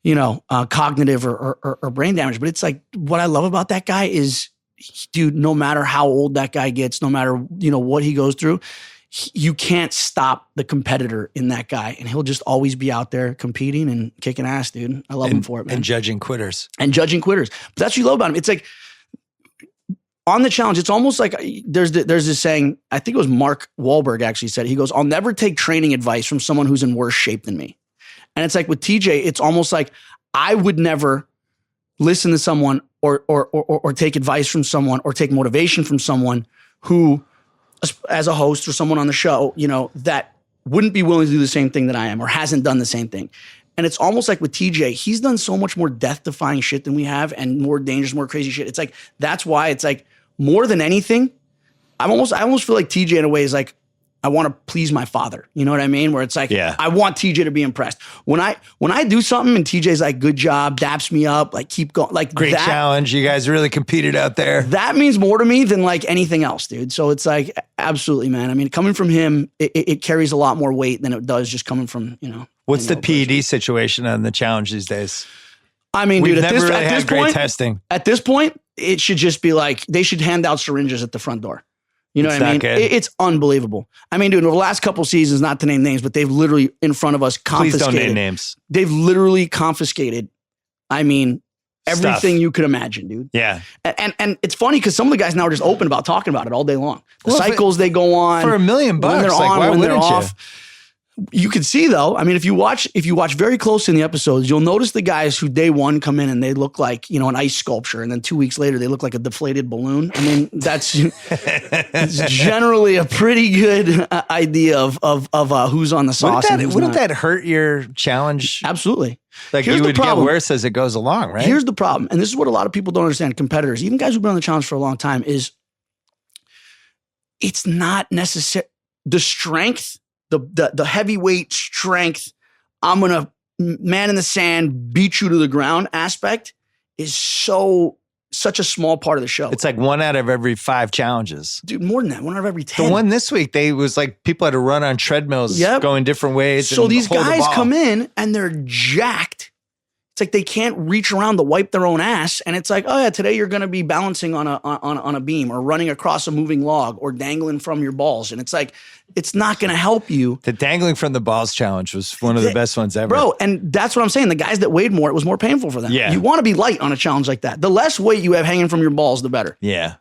you know, cognitive or brain damage. But it's like, what I love about that guy is, dude, no matter how old that guy gets, no matter, you know, what he goes through, you can't stop the competitor in that guy, and he'll just always be out there competing and kicking ass, dude. I love him for it, man. And judging quitters. But that's what you love about him. It's like on the challenge, it's almost like there's this saying, I think it was Mark Wahlberg actually said, he goes, I'll never take training advice from someone who's in worse shape than me. And it's like with TJ, it's almost like I would never listen to someone or take advice from someone or take motivation from someone who, as a host or someone on the show, you know, that wouldn't be willing to do the same thing that I am or hasn't done the same thing. And it's almost like with TJ, he's done so much more death-defying shit than we have and more dangerous, more crazy shit. It's like, that's why it's like more than anything, I almost feel like TJ in a way is like, I want to please my father. You know what I mean? Where it's like, yeah. I want TJ to be impressed. When I do something and TJ's like, good job, daps me up, like keep going. Like great challenge. You guys really competed out there. That means more to me than like anything else, dude. So it's like, absolutely, man. I mean, coming from him, it carries a lot more weight than it does just coming from, you know. What's the PED situation on the challenge these days? I mean, dude, at this point, it should just be like, they should hand out syringes at the front door. You know what I mean? It's unbelievable. I mean, dude, over the last couple seasons, not to name names, but they've literally in front of us confiscated. Please don't name names. They've literally confiscated, I mean, everything you could imagine, dude. Yeah. And it's funny because some of the guys now are just open about talking about it all day long. The cycles they go on for $1 million. when they're like, on, why when they're wouldn't off. You can see though, I mean, if you watch very close in the episodes, you'll notice the guys who day one come in and they look like, an ice sculpture. And then 2 weeks later, they look like a deflated balloon. I mean, that's it's generally a pretty good idea of who's on the sauce. Wouldn't that hurt your challenge? Absolutely. Like you would get worse as it goes along, right? Here's the problem. And this is what a lot of people don't understand. Competitors, even guys who've been on the challenge for a long time, is it's not necessary. The strength, the heavyweight strength, I'm going to man in the sand, beat you to the ground aspect is such a small part of the show. It's like 1 out of every 5 challenges. Dude, more than that, 1 out of every 10. The one this week, they was like people had to run on treadmills going different ways. So these guys come in and they're jacked. It's like they can't reach around to wipe their own ass. And it's like, oh yeah, today you're going to be balancing on a beam or running across a moving log or dangling from your balls. And it's like, it's not going to help you. The dangling from the balls challenge was one of the best ones ever. Bro, and that's what I'm saying. The guys that weighed more, it was more painful for them. Yeah. You want to be light on a challenge like that. The less weight you have hanging from your balls, the better. Yeah.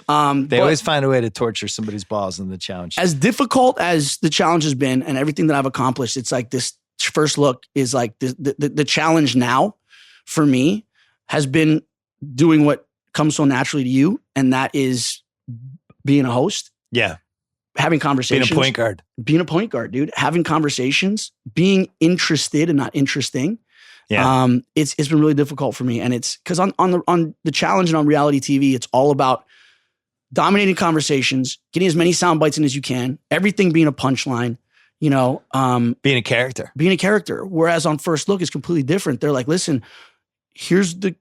They always find a way to torture somebody's balls in the challenge. As difficult as the challenge has been and everything that I've accomplished, it's like this first look is like the challenge now for me has been doing what comes so naturally to you. And that is being a host. Yeah. Having conversations. Being a point guard. Being a point guard, dude. Having conversations. Being interested and not interesting. Yeah. It's been really difficult for me. And it's because on the challenge and on reality TV, it's all about dominating conversations, getting as many sound bites in as you can, everything being a punchline. Being a character. Whereas on First Look, it's completely different. They're like, listen, here's the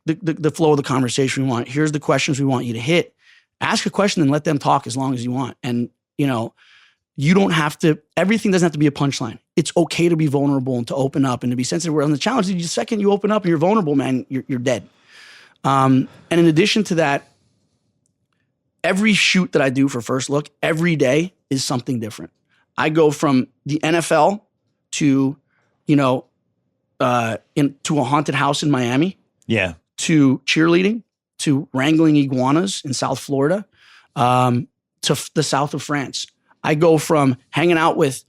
flow of the conversation we want. Here's the questions we want you to hit. Ask a question and let them talk as long as you want. And, you don't have to, everything doesn't have to be a punchline. It's okay to be vulnerable and to open up and to be sensitive. Where on the challenge, the second you open up and you're vulnerable, man, you're dead. And in addition to that, every shoot that I do for First Look, every day is something different. I go from the NFL to, into a haunted house in Miami. Yeah. To cheerleading, to wrangling iguanas in South Florida, to the south of France. I go from hanging out with,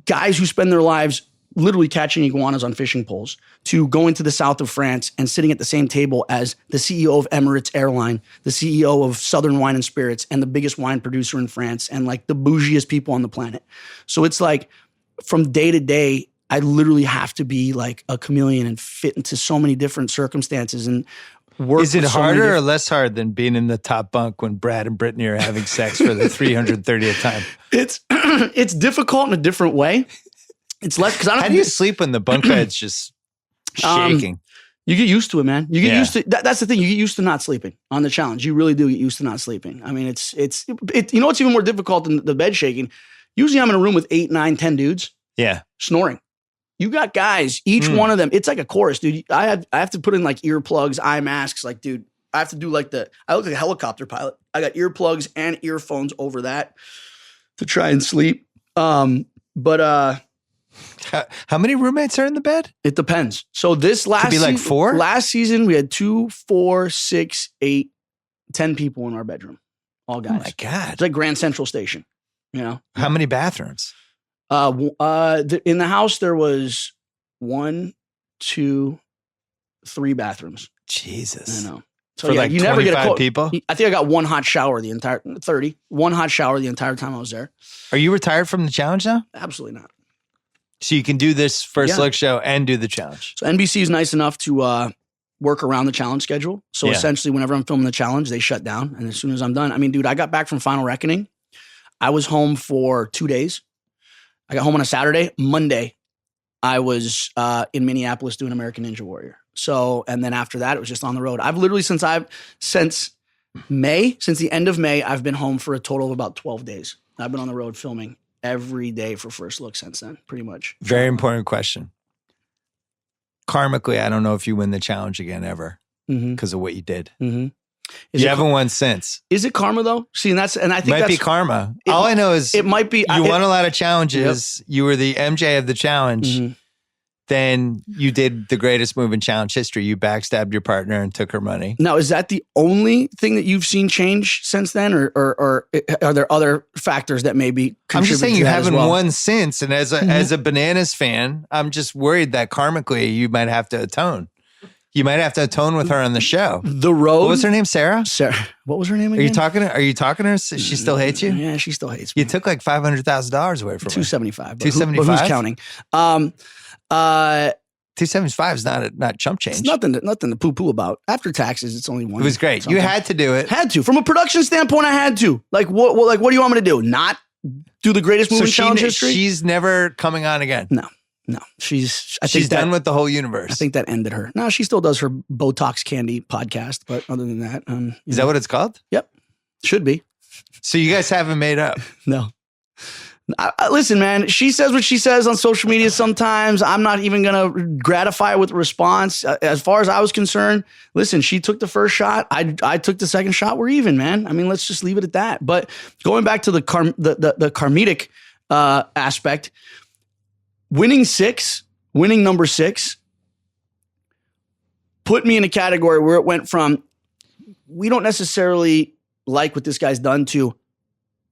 guys who spend their lives literally catching iguanas on fishing poles to going to the south of France and sitting at the same table as the CEO of Emirates Airline, the CEO of Southern Wine and Spirits, and the biggest wine producer in France, and like the bougiest people on the planet. So it's like from day to day, I literally have to be like a chameleon and fit into so many different circumstances and work. Is it harder or less hard than being in the top bunk when Brad and Brittany are having sex for the 330th time? It's difficult in a different way. It's less because I don't. How do you sleep when the bunk bed's just shaking? You get used to it, man. You get used to that's the thing. You get used to not sleeping on the challenge. You really do get used to not sleeping. I mean, it's you know what's even more difficult than the bed shaking? Usually I'm in a room with 8, 9, 10 dudes. Yeah. Snoring. You got guys, each one of them, it's like a chorus, dude. I have to put in like earplugs, eye masks. Like, dude, I have to do like I look like a helicopter pilot. I got earplugs and earphones over that to try and sleep. How many roommates are in the bed? It depends. So this last could be like 4? Last season we had 2, 4, 6, 8, 10 people in our bedroom. All guys. Oh my God. It's like Grand Central Station. How many bathrooms? In the house there was 1, 2, 3 bathrooms. Jesus. I know. So for like you 25 never get a people? I think I got 1 hot shower the entire 30. 1 hot shower the entire time I was there. Are you retired from the challenge now? Absolutely not. So you can do this First Look show and do the challenge. So NBC is nice enough to work around the challenge schedule. So essentially, whenever I'm filming the challenge, they shut down. And as soon as I'm done, I mean, dude, I got back from Final Reckoning. I was home for 2 days. I got home on a Saturday. Monday, I was in Minneapolis doing American Ninja Warrior. So, and then after that, it was just on the road. I've literally since the end of May, I've been home for a total of about 12 days. I've been on the road filming every day for First Look since then, pretty much. Very important question. Karmically, I don't know if you win the challenge again ever because of what you did. Mm-hmm. You haven't won since. Is it karma though? See, and I think it might be karma. All I know is it might be. You won a lot of challenges. Yep. You were the MJ of the challenge. Mm-hmm. then you did the greatest move in challenge history. You backstabbed your partner and took her money. Now, is that the only thing that you've seen change since then, or are there other factors that maybe contribute? I'm just saying to you that as haven't well? won since, and as a Bananas fan, I'm just worried that karmically you might have to atone. You might have to atone with her on the show. The road. What was her name? Sarah? Sarah. What was her name Are again? you talking to her? She still hates you? Yeah, she still hates me. You took like $500,000 away from her. $275. $275? But who's counting? 275 is not chump change. It's nothing to poo-poo about. After taxes, it's only one. It was great. Something. You had to do it. Had to. From a production standpoint, I had to. Like, what do you want me to do? Not do the greatest move in challenge history? She's never coming on again. No. She's done with the whole universe. I think that ended her. No, she still does her Botox Candy podcast, but other than that, is that what it's called? Yep, should be. So you guys haven't made up? No. Listen, man. She says what she says on social media. Sometimes I'm not even gonna gratify it with a response. As far as I was concerned, listen. She took the first shot. I took the second shot. We're even, man. I mean, let's just leave it at that. But going back to the karmic aspect. Winning number 6, put me in a category where it went from, we don't necessarily like what this guy's done, to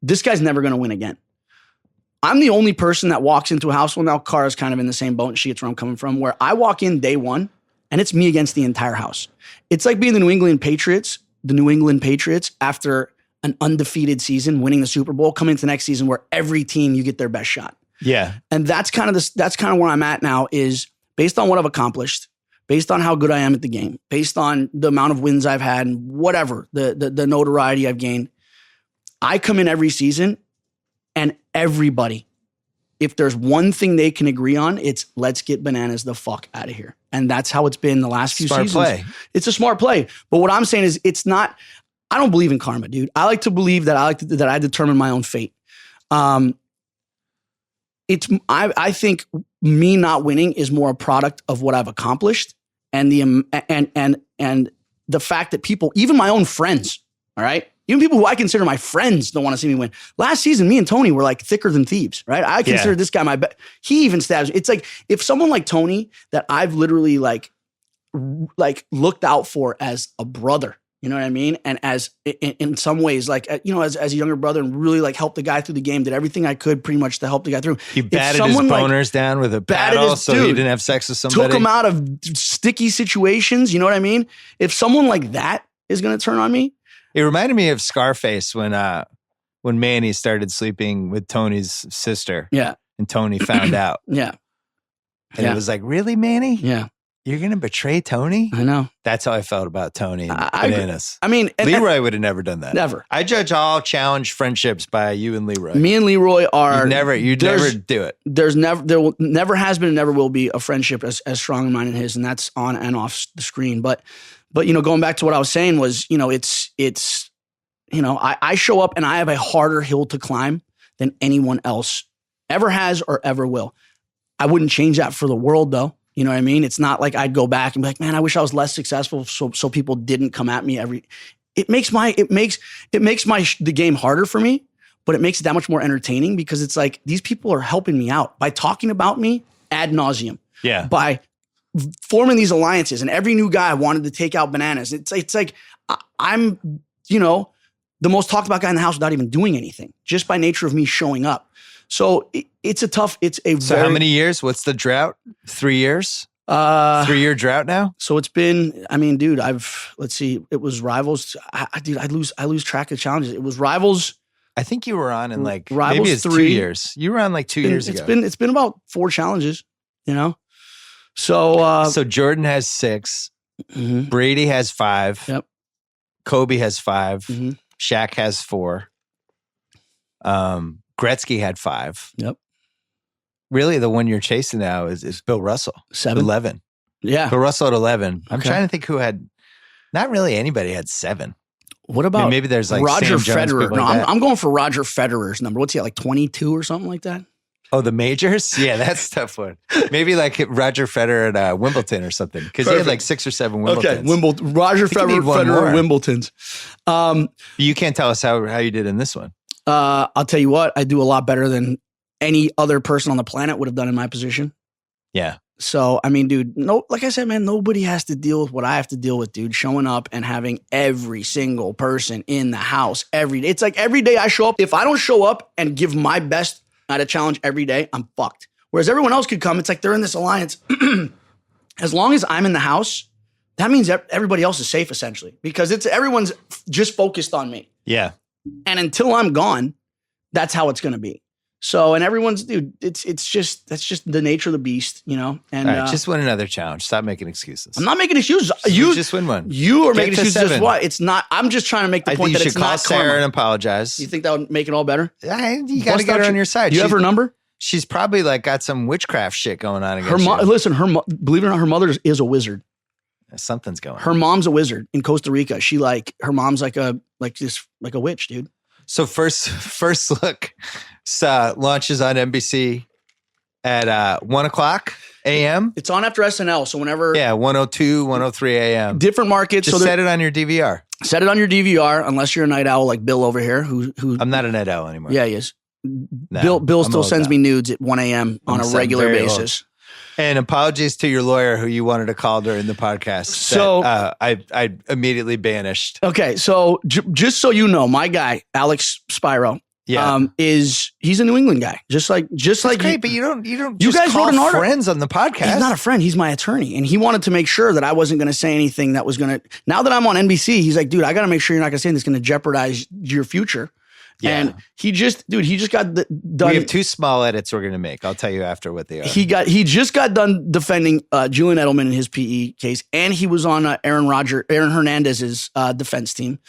this guy's never going to win again. I'm the only person that walks into a house. Well, now Kara's kind of in the same boat and she gets where I'm coming from, where I walk in day one and it's me against the entire house. It's like being the New England Patriots after an undefeated season, winning the Super Bowl, coming into the next season where every team you get their best shot. Yeah. And that's kind of where I'm at now, is based on what I've accomplished, based on how good I am at the game, based on the amount of wins I've had and whatever, the notoriety I've gained. I come in every season and everybody, if there's one thing they can agree on, it's let's get Bananas the fuck out of here. And that's how it's been the last few seasons. Play. It's a smart play. But what I'm saying is it's not, I don't believe in karma, dude. I like to believe that I determine my own fate. I think me not winning is more a product of what I've accomplished and the fact that people, even my own friends, all right, even people who I consider my friends, don't want to see me win. Last season, me and Tony were like thicker than thieves, right? I consider this guy my best. He even stabs me. It's like if someone like Tony that I've literally like looked out for as a brother. You know what I mean? And as in some ways, like, as a younger brother, and really like helped the guy through the game, did everything I could pretty much to help the guy through. You batted his boners down with a paddle so he didn't have sex with somebody. Took him out of sticky situations. You know what I mean? If someone like that is going to turn on me. It reminded me of Scarface when Manny started sleeping with Tony's sister. Yeah. And Tony found out. Yeah. And it was like, really, Manny? Yeah. You're going to betray Tony? I know. That's how I felt about Tony and Bananas. I mean, Leroy would have never done that. Never. I judge all challenge friendships by you and Leroy. Me and Leroy are. You'd never do it. There never has been and never will be a friendship as strong as mine and his, and that's on and off the screen. But going back to what I was saying was, I show up and I have a harder hill to climb than anyone else ever has or ever will. I wouldn't change that for the world, though. You know what I mean? It's not like I'd go back and be like, man, I wish I was less successful so people didn't come at me it makes the game harder for me, but it makes it that much more entertaining because it's like these people are helping me out by talking about me ad nauseum. Yeah. By forming these alliances, and every new guy wanted to take out Bananas. It's like I'm, the most talked about guy in the house without even doing anything, just by nature of me showing up. So So how many years? What's the drought? 3 years? 3-year drought now? So it's been, dude, let's see, it was Rivals. I lose track of challenges. It was Rivals. I think you were on in like, Rivals maybe it's 3. 2 years. You were on like 2 years ago. It's been about 4 challenges, So, so Jordan has 6. Mm-hmm. Brady has 5. Yep. Kobe has 5. Mm-hmm. Shaq has 4. Gretzky had 5. Yep. Really, the one you're chasing now is Bill Russell. 7. 11. Yeah. Bill Russell at 11. I'm Okay. trying to think who had, not really anybody had 7. What about maybe there's like Roger Sam Jones, Federer? people No, like that. I'm going for Roger Federer's number. What's he at, like 22 or something like that? Oh, the majors? Yeah, that's a tough one. Maybe like Roger Federer at Wimbledon or something. Because he had like 6 or 7 Wimbledons. Okay, Roger Federer Wimbledon's. You can't tell us how you did in this one. I'll tell you what, I do a lot better than any other person on the planet would have done in my position. Yeah. So, I mean, dude, no, like I said, man, nobody has to deal with what I have to deal with, dude. Showing up and having every single person in the house every day. It's like every day I show up. If I don't show up and give my best at a challenge every day, I'm fucked. Whereas everyone else could come. It's like they're in this alliance. As long as I'm in the house, that means everybody else is safe, essentially, because everyone's just focused on me. Yeah. And until I'm gone, that's how it's going to be. So, and everyone's, dude, that's just the nature of the beast, you know? And all right, just win another challenge. Stop making excuses. I'm not making excuses. You just win one. You are making excuses. Just what? It's not, I'm just trying to make the point that it's not you should call Sarah and apologize. You think that would make it all better? You got to get her on your side. Do you have her number? She's probably like got some witchcraft shit going on against you. Listen, believe it or not, her mother is a wizard. Something's going on. Her mom's a wizard in Costa Rica. Her mom's like a witch, dude. So first look launches on NBC at 1:00 a.m. It's on after SNL. So whenever 1:02, 1:03 a.m. Different markets. Just set it on your DVR. Set it on your DVR, unless you're a night owl like Bill over here, who I'm not a night owl anymore. Yeah, he is. No, Bill still sends me nudes at 1 a.m. on a regular basis. And apologies to your lawyer who you wanted to call during the podcast. So I immediately banished. Okay, so just so you know, my guy Alex Spiro, he's a New England guy, just like great. But you don't. You just guys call wrote an article. Friends on the podcast. He's not a friend. He's my attorney, and he wanted to make sure that I wasn't going to say anything that was going to. Now that I'm on NBC, he's like, dude, I got to make sure you're not going to say anything that's going to jeopardize your future. Yeah. And he just got done. We have two small edits we're going to make. I'll tell you after what they are. He just got done defending Julian Edelman in his PE case, and he was on Aaron Hernandez's defense team.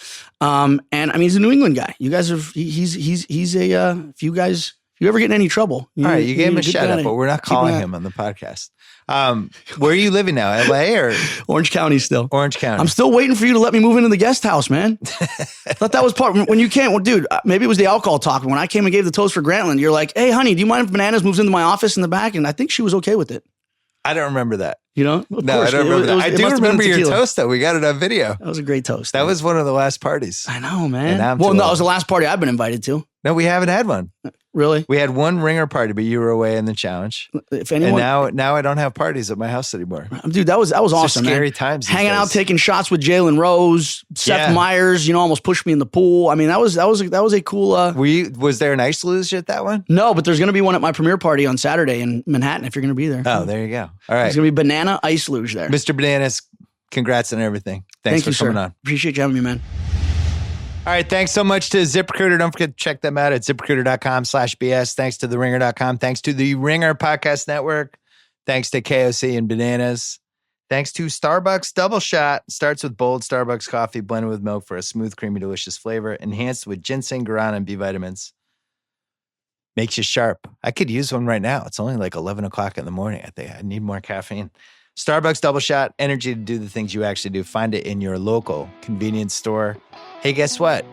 And I mean, he's a New England guy. You guys he's a if you ever get in any trouble. All right, you gave him a shout out, but we're not calling him on the podcast. Where are you living now? LA or Orange County still? Orange County. I'm still waiting for you to let me move into the guest house, man. I thought that was part when you can't. Well, dude, maybe it was the alcohol talk. When I came and gave the toast for Grantland, you're like, "Hey, honey, do you mind if Bananas moves into my office in the back?" And I think she was okay with it. I don't remember that. You know? No, I don't remember that. I do remember your toast, though. We got it on video. That was a great toast. That was one of the last parties. I know, man. Well, no, it was the last party I've been invited to. No, we haven't had one. Really? We had one ringer party, but you were away in the challenge. If anyone, and now I don't have parties at my house anymore. Dude, that was awesome, scary man. Times. Hanging out, taking shots with Jalen Rose, Seth Meyers. Almost pushed me in the pool. I mean, that was a cool. Was there an ice luge at that one? No, but there's going to be one at my premiere party on Saturday in Manhattan. If you're going to be there. Oh, there you go. All right, there's going to be banana ice luge there. Mr. Bananas, congrats on everything. Thanks for coming on. Appreciate you having me, man. All right. Thanks so much to ZipRecruiter. Don't forget to check them out at ZipRecruiter.com/BS. Thanks to TheRinger.com. Thanks to the Ringer Podcast Network. Thanks to KOC and Bananas. Thanks to Starbucks Double Shot. Starts with bold Starbucks coffee blended with milk for a smooth, creamy, delicious flavor. Enhanced with ginseng, guarana, and B vitamins. Makes you sharp. I could use one right now. It's only like 11 o'clock in the morning. I think I need more caffeine. Starbucks Double Shot. Energy to do the things you actually do. Find it in your local convenience store. Hey, guess what?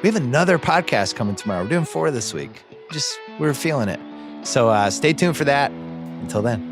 We have another podcast coming tomorrow. We're doing 4 this week. We're feeling it. So stay tuned for that. Until then.